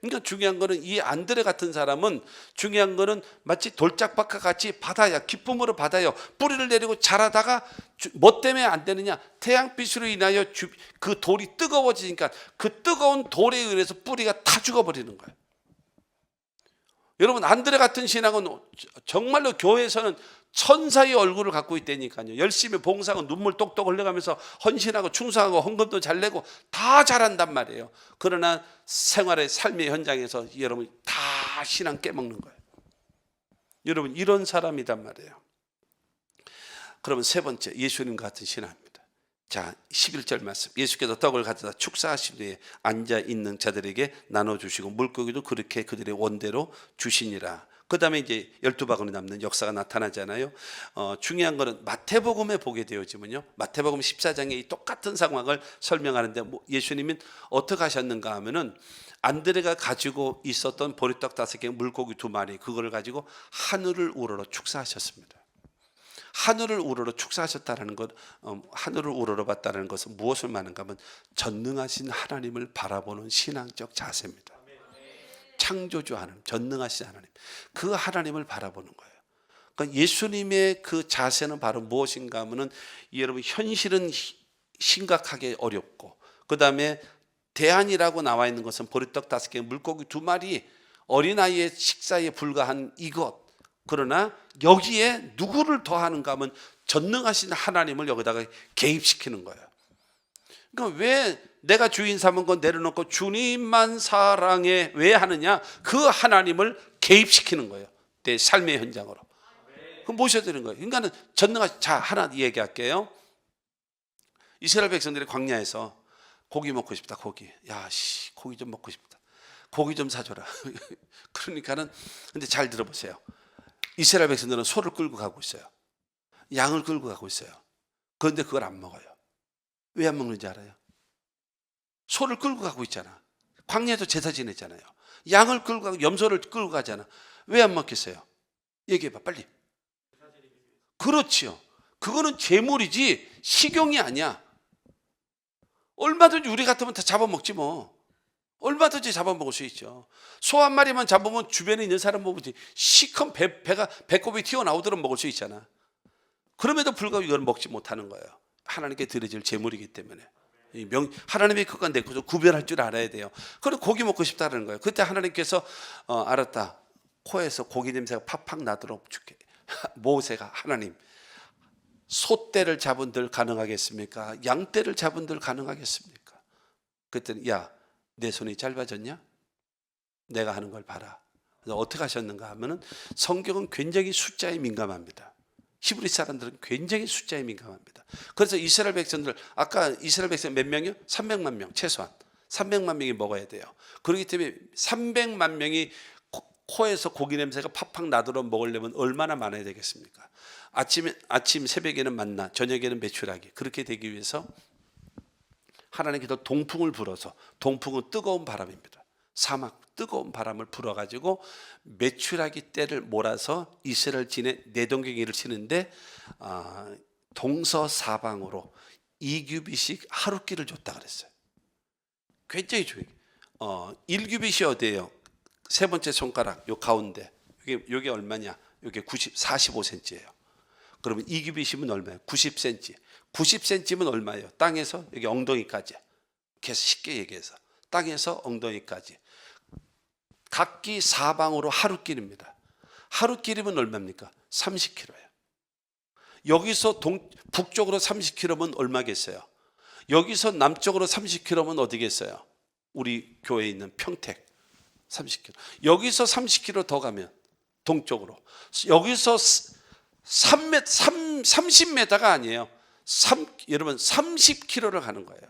그러니까 중요한 거는 이 안드레 같은 사람은, 중요한 거는 마치 돌짝밭과 같이 받아야, 기쁨으로 받아요. 뿌리를 내리고 자라다가 뭐 때문에 안 되느냐? 태양빛으로 인하여 그 돌이 뜨거워지니까 그 뜨거운 돌에 의해서 뿌리가 다 죽어버리는 거예요. 여러분 안드레 같은 신앙은 정말로 교회에서는 천사의 얼굴을 갖고 있다니까요. 열심히 봉사하고 눈물 똑똑 흘려가면서 헌신하고 충성하고 헌금도 잘 내고 다 잘한단 말이에요. 그러나 생활의 삶의 현장에서 여러분 다 다 신앙 깨먹는 거예요. 여러분 이런 사람이란 말이에요. 그러면 세 번째, 예수님 같은 신앙입니다. 자, 11절 말씀. 예수께서 떡을 가져다 축사하신 뒤에 앉아 있는 자들에게 나눠주시고 물고기도 그렇게 그들의 원대로 주시니라. 그 다음에 이제 12바구니 남는 역사가 나타나잖아요. 중요한 거는 마태복음에 보게 되어지면요, 마태복음 14장에 이 똑같은 상황을 설명하는데 예수님은 어떻게 하셨는가 하면은 안드레가 가지고 있었던 보리떡 5개, 물고기 2마리, 그거를 가지고 하늘을 우러러 축사하셨습니다. 하늘을 우러러 축사하셨다는 것, 하늘을 우러러 봤다는 것은 무엇을 말하는가 하면 전능하신 하나님을 바라보는 신앙적 자세입니다. 창조주 하나님, 전능하신 하나님, 그 하나님을 바라보는 거예요. 그러니까 예수님의 그 자세는 바로 무엇인가 하면은, 여러분 현실은 심각하게 어렵고, 그 다음에 대안이라고 나와 있는 것은 보리떡 5개, 물고기 2마리, 어린아이의 식사에 불과한 이것. 그러나 여기에 누구를 더하는가 하면 전능하신 하나님을 여기다가 개입시키는 거예요. 그러니까 왜 내가 주인 삼은 건 내려놓고 주님만 사랑해 왜 하느냐? 그 하나님을 개입시키는 거예요. 내 삶의 현장으로. 그럼 모셔야 되는 거예요. 그러니까는 전능하신, 자, 하나 얘기할게요. 이스라엘 백성들이 광야에서 고기 먹고 싶다. 고기. 야, 고기 좀 먹고 싶다. 고기 좀 사줘라. 그러니까는, 근데 잘 들어보세요. 이스라엘 백성들은 소를 끌고 가고 있어요. 양을 끌고 가고 있어요. 그런데 그걸 안 먹어요. 왜 안 먹는지 알아요? 소를 끌고 가고 있잖아. 광야에도 제사 지냈잖아요. 양을 끌고 가고 염소를 끌고 가잖아. 왜 안 먹겠어요? 얘기해봐 빨리. 그렇지요. 그거는 재물이지 식용이 아니야. 얼마든지 우리 같으면 다 잡아먹지 뭐. 얼마든지 잡아먹을 수 있죠. 소 한 마리만 잡으면 주변에 있는 사람 보면 시큰 배꼽이 튀어나오도록 먹을 수 있잖아. 그럼에도 불구하고 이걸 먹지 못하는 거예요. 하나님께 드려질 재물이기 때문에. 하나님의 것과 내 것을 구별할 줄 알아야 돼요. 그리고 고기 먹고 싶다는 거예요. 그때 하나님께서 알았다. 코에서 고기 냄새가 팍팍 나도록 줄게. 모세가 하나님, 소떼를 잡은들 가능하겠습니까? 양떼를 잡은들 가능하겠습니까? 그랬더니 야, 내 손이 짧아졌냐? 내가 하는 걸 봐라. 그래서 어떻게 하셨는가 하면은 성경은 굉장히 숫자에 민감합니다. 히브리 사람들은 굉장히 숫자에 민감합니다. 그래서 이스라엘 백성들, 아까 이스라엘 백성 몇 명이요? 300만 명 최소한 300만 명이 먹어야 돼요. 그렇기 때문에 300만 명이 코에서 고기 냄새가 팍팍 나도록 먹으려면 얼마나 많아야 되겠습니까? 아침 새벽에는 만나, 저녁에는 메추라기. 그렇게 되기 위해서 하나님께서 동풍을 불어서, 동풍은 뜨거운 바람입니다. 사막 뜨거운 바람을 불어가지고 메추라기 떼를 몰아서 이스라엘 진에 내동경이를 치는데 동서사방으로 2규빗씩 하루끼를 줬다 그랬어요. 굉장히 중요해요. 1규빗이 어디예요? 세 번째 손가락 요 가운데 요게 얼마냐? 요게 45cm예요. 그러면 2규빗이면 얼마예요? 90cm. 90cm면 얼마예요? 땅에서 여기 엉덩이까지. 계속 쉽게 얘기해서 땅에서 엉덩이까지 각기 사방으로 하루길입니다. 하루길이면 얼마입니까? 30km예요. 여기서 북쪽으로 30km면 얼마겠어요? 여기서 남쪽으로 30km면 어디겠어요? 우리 교회에 있는 평택 30km. 여기서 30km 더 가면 동쪽으로, 여기서 30m가 아니에요. 여러분 30km를 가는 거예요.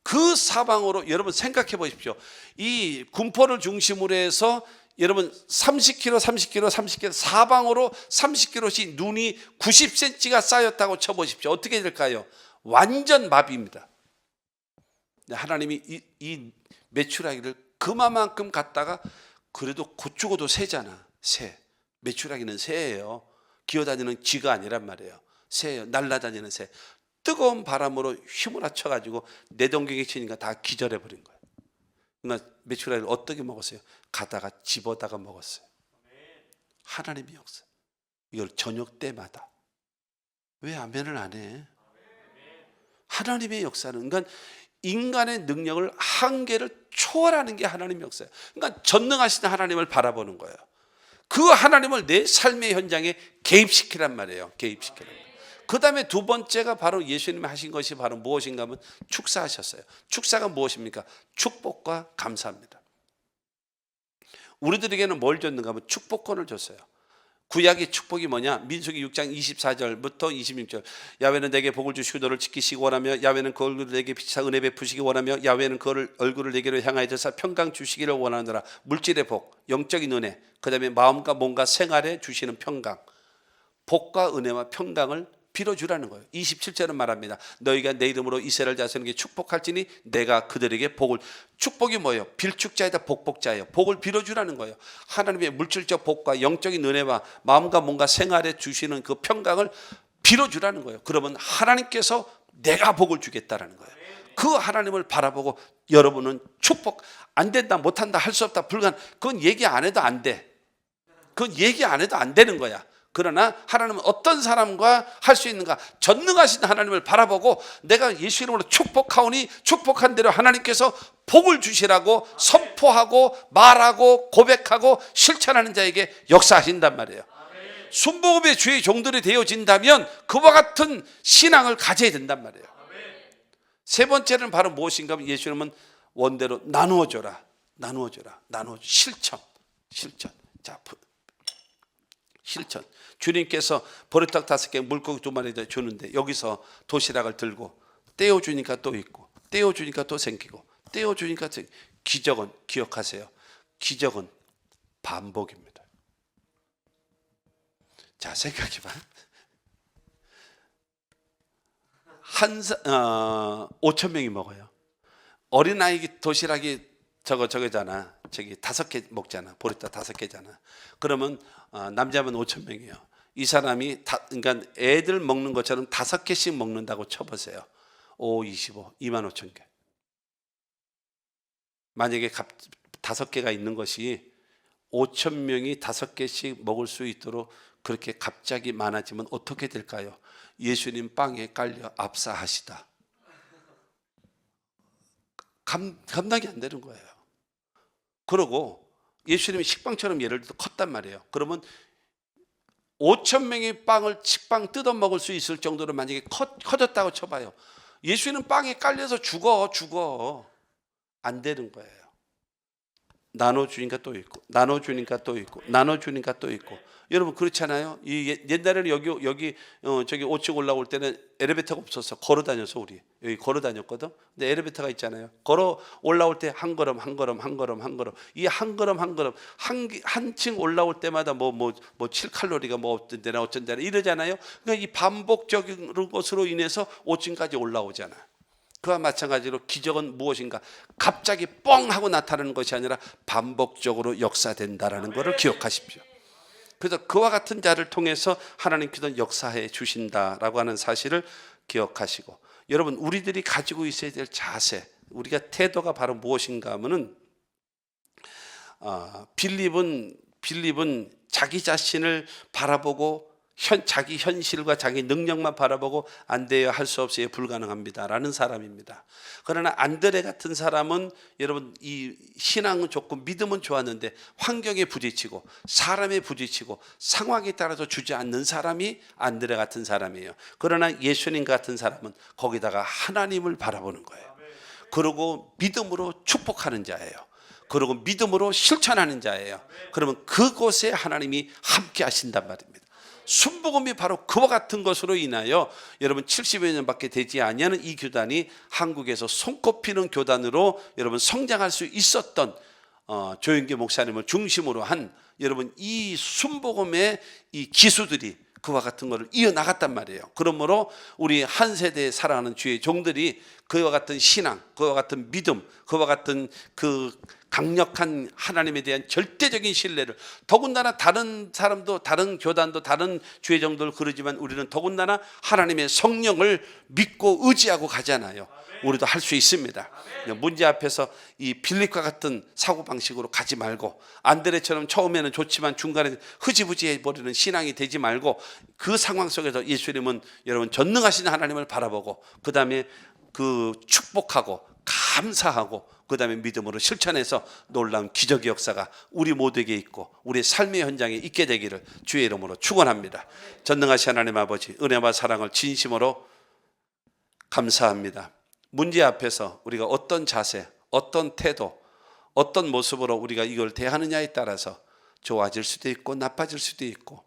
그 사방으로 여러분 생각해 보십시오. 이 군포를 중심으로 해서 여러분 30km 사방으로 30km씩 눈이 90cm가 쌓였다고 쳐보십시오. 어떻게 될까요? 완전 마비입니다. 하나님이 이 메추라기를 그만큼 갖다가, 그래도 고추고도 새잖아. 새. 메추라기는 새예요. 기어다니는 쥐가 아니란 말이에요. 새예요. 날아다니는 새. 뜨거운 바람으로 휘몰아쳐 가지고 내동경에 치니까 다 기절해 버린 거예요. 그러나 메추라기를 어떻게 먹었어요? 가다가 집어다가 먹었어요. 하나님의 역사. 이걸 저녁 때마다. 왜 아멘을 안 해? 하나님의 역사는, 그러니까 인간의 능력을 한계를 초월하는 게 하나님의 역사예요. 그러니까 전능하신 하나님을 바라보는 거예요. 그 하나님을 내 삶의 현장에 개입시키란 말이에요. 개입시키란 말이에요. 그 다음에 두 번째가 바로 예수님이 하신 것이 바로 무엇인가 하면 축사하셨어요. 축사가 무엇입니까? 축복과 감사합니다. 우리들에게는 뭘 줬는가 하면 축복권을 줬어요. 구약의 축복이 뭐냐? 민수기 6장 24절부터 26절. 야훼는 내게 복을 주시고 너를 지키시기 원하며 야훼는 그 얼굴을 내게 비추사 은혜 베푸시기 원하며 야훼는 그 얼굴을 내게로 향하여 드사 평강 주시기를 원하노라. 물질의 복, 영적인 은혜, 그 다음에 마음과 몸과 생활에 주시는 평강, 복과 은혜와 평강을 빌어주라는 거예요. 27절은 말합니다. 너희가 내 이름으로 이스라엘 자손에게 축복할지니 내가 그들에게 복을. 축복이 뭐예요? 빌축자이다 복복자예요. 복을 빌어주라는 거예요. 하나님의 물질적 복과 영적인 은혜와 마음과 몸과 생활에 주시는 그 평강을 빌어주라는 거예요. 그러면 하나님께서 내가 복을 주겠다라는 거예요. 그 하나님을 바라보고 여러분은 축복 안 된다, 못한다, 할 수 없다, 불가능. 그건 얘기 안 해도 안 돼. 그건 얘기 안 해도 안 되는 거야. 그러나 하나님은 어떤 사람과 할 수 있는가? 전능하신 하나님을 바라보고 내가 예수 이름으로 축복하오니 축복한 대로 하나님께서 복을 주시라고 선포하고 말하고 고백하고 실천하는 자에게 역사하신단 말이에요. 순복음의 주의 종들이 되어진다면 그와 같은 신앙을 가져야 된단 말이에요. 세 번째는 바로 무엇인가 하면 예수님은 원대로 나누어줘라. 실천. 자, 실천. 주님께서 보리떡 5개, 물고기 2마리 주는데 여기서 도시락을 들고 떼어주니까 또 있고, 떼어주니까 또 생기고, 떼어주니까 또 생기고. 기적은 기억하세요. 기적은 반복입니다. 자, 생각해봐. 5,000명이 먹어요. 어린아이 도시락이 저거잖아. 저기 5개 먹잖아. 보리떡 5개잖아. 그러면 남자면 5,000명이에요. 이 사람이 그러니까 애들 먹는 것처럼 5개씩 먹는다고 쳐보세요. 5, 25, 25,000개. 만약에 5개가 있는 것이 5,000명이 5개씩 먹을 수 있도록 그렇게 갑자기 많아지면 어떻게 될까요? 예수님 빵에 깔려 압사하시다. 감당이 안 되는 거예요. 그러고 예수님이 식빵처럼 예를 들어 컸단 말이에요. 그러면 5,000명의 식빵 뜯어 먹을 수 있을 정도로 만약에 커졌다고 쳐봐요. 예수님은 빵에 깔려서 죽어. 안 되는 거예요. 나눠주니까 또 있고, 나눠주니까 또 있고, 나눠주니까 또 있고. 여러분 그렇잖아요. 옛날에는 여기 저기 5층 올라올 때는 엘리베이터가 없었어. 걸어 다녀서 우리 여기 걸어 다녔거든. 근데 엘리베이터가 있잖아요. 걸어 올라올 때 한 걸음 이 한 걸음 한 층 올라올 때마다 뭐 7칼로리가 뭐 어떤 데나 이러잖아요. 그러니까 이 반복적인 것으로 인해서 5층까지 올라오잖아. 그와 마찬가지로 기적은 무엇인가? 갑자기 뻥 하고 나타나는 것이 아니라 반복적으로 역사된다라는 것을 기억하십시오. 그래서 그와 같은 자를 통해서 하나님께서 역사해 주신다라고 하는 사실을 기억하시고, 여러분 우리들이 가지고 있어야 될 자세, 우리가 태도가 바로 무엇인가 하면은 빌립은 자기 자신을 바라보고 자기 현실과 자기 능력만 바라보고 안 돼요, 할 수 없어요, 불가능합니다라는 사람입니다. 그러나 안드레 같은 사람은 여러분 이 신앙은 좋고 믿음은 좋았는데 환경에 부딪히고 사람에 부딪히고 상황에 따라서 주저앉는 사람이 안드레 같은 사람이에요. 그러나 예수님 같은 사람은 거기다가 하나님을 바라보는 거예요. 그리고 믿음으로 축복하는 자예요. 그리고 믿음으로 실천하는 자예요. 그러면 그곳에 하나님이 함께 하신단 말입니다. 순복음이 바로 그와 같은 것으로 인하여 여러분 70여 년밖에 되지 아니하는 이 교단이 한국에서 손꼽히는 교단으로 여러분 성장할 수 있었던 조영기 목사님을 중심으로 한 여러분 이 순복음의 이 기수들이 그와 같은 것을 이어나갔단 말이에요. 그러므로 우리 한 세대에 살아가는 주의 종들이 그와 같은 신앙, 그와 같은 믿음, 그와 같은 그 강력한 하나님에 대한 절대적인 신뢰를, 더군다나 다른 사람도 다른 교단도 다른 주의 종들 그러지만 우리는 더군다나 하나님의 성령을 믿고 의지하고 가잖아요. 우리도 할 수 있습니다. 문제 앞에서 이 빌립과 같은 사고방식으로 가지 말고, 안드레처럼 처음에는 좋지만 중간에 흐지부지 버리는 신앙이 되지 말고, 그 상황 속에서 예수님은 여러분 전능하신 하나님을 바라보고 그 다음에 그 축복하고 감사하고 그 다음에 믿음으로 실천해서 놀라운 기적의 역사가 우리 모두에게 있고 우리의 삶의 현장에 있게 되기를 주의 이름으로 축원합니다. 전능하신 하나님 아버지, 은혜와 사랑을 진심으로 감사합니다. 문제 앞에서 우리가 어떤 자세, 어떤 태도, 어떤 모습으로 우리가 이걸 대하느냐에 따라서 좋아질 수도 있고 나빠질 수도 있고,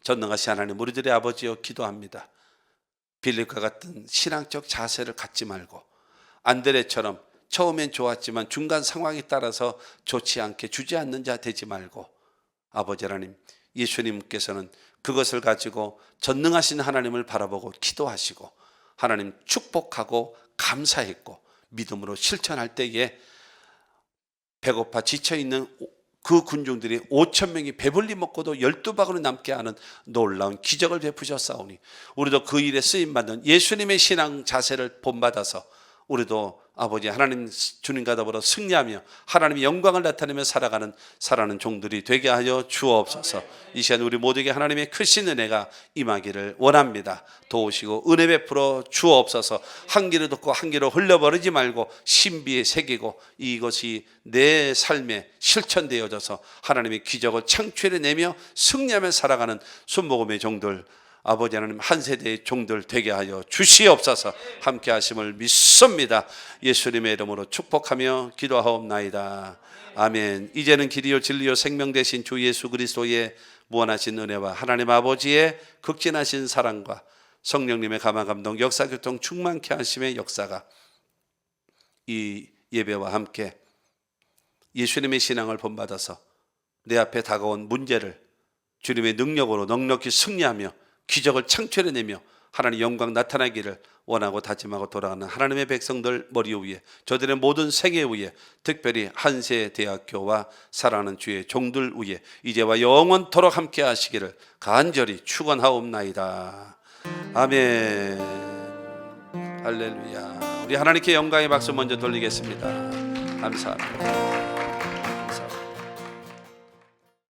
전능하신 하나님, 우리들의 아버지여 기도합니다. 빌립과 같은 신앙적 자세를 갖지 말고 안드레처럼 처음엔 좋았지만 중간 상황에 따라서 좋지 않게 주저앉는 자 되지 말고, 아버지 하나님, 예수님께서는 그것을 가지고 전능하신 하나님을 바라보고 기도하시고 하나님 축복하고 감사했고 믿음으로 실천할 때에 배고파 지쳐있는 그 군중들이 5천 명이 배불리 먹고도 12바구니 남게 하는 놀라운 기적을 베푸셨사오니, 우리도 그 일에 쓰임받는 예수님의 신앙 자세를 본받아서 우리도 아버지 하나님 주님과 더불어 승리하며 하나님의 영광을 나타내며 살아가는 종들이 되게 하여 주옵소서. 이 시간 우리 모두에게 하나님의 크신 은혜가 임하기를 원합니다. 도우시고 은혜 베풀어 주옵소서. 한 귀로 듣고 한 귀로 흘려버리지 말고 신비에 새기고 이것이 내 삶에 실천되어져서 하나님의 기적을 창출해내며 승리하며 살아가는 순복음의 종들, 아버지 하나님 한 세대의 종들 되게 하여 주시옵소서. 함께 하심을 믿습니다. 예수님의 이름으로 축복하며 기도하옵나이다. 아멘. 이제는 길이요 진리요 생명 되신 주 예수 그리스도의 무한하신 은혜와 하나님 아버지의 극진하신 사랑과 성령님의 감화 감동 역사 교통 충만케 하심의 역사가 이 예배와 함께 예수님의 신앙을 본받아서 내 앞에 다가온 문제를 주님의 능력으로 넉넉히 승리하며 기적을 창출해내며 하나님의 영광 나타나기를 원하고 다짐하고 돌아가는 하나님의 백성들 머리 위에, 저들의 모든 생애 위에, 특별히 한세대학교와 사랑하는 주의 종들 위에 이제와 영원토록 함께 하시기를 간절히 축원하옵나이다. 아멘. 할렐루야. 우리 하나님께 영광의 박수 먼저 돌리겠습니다. 감사합니다.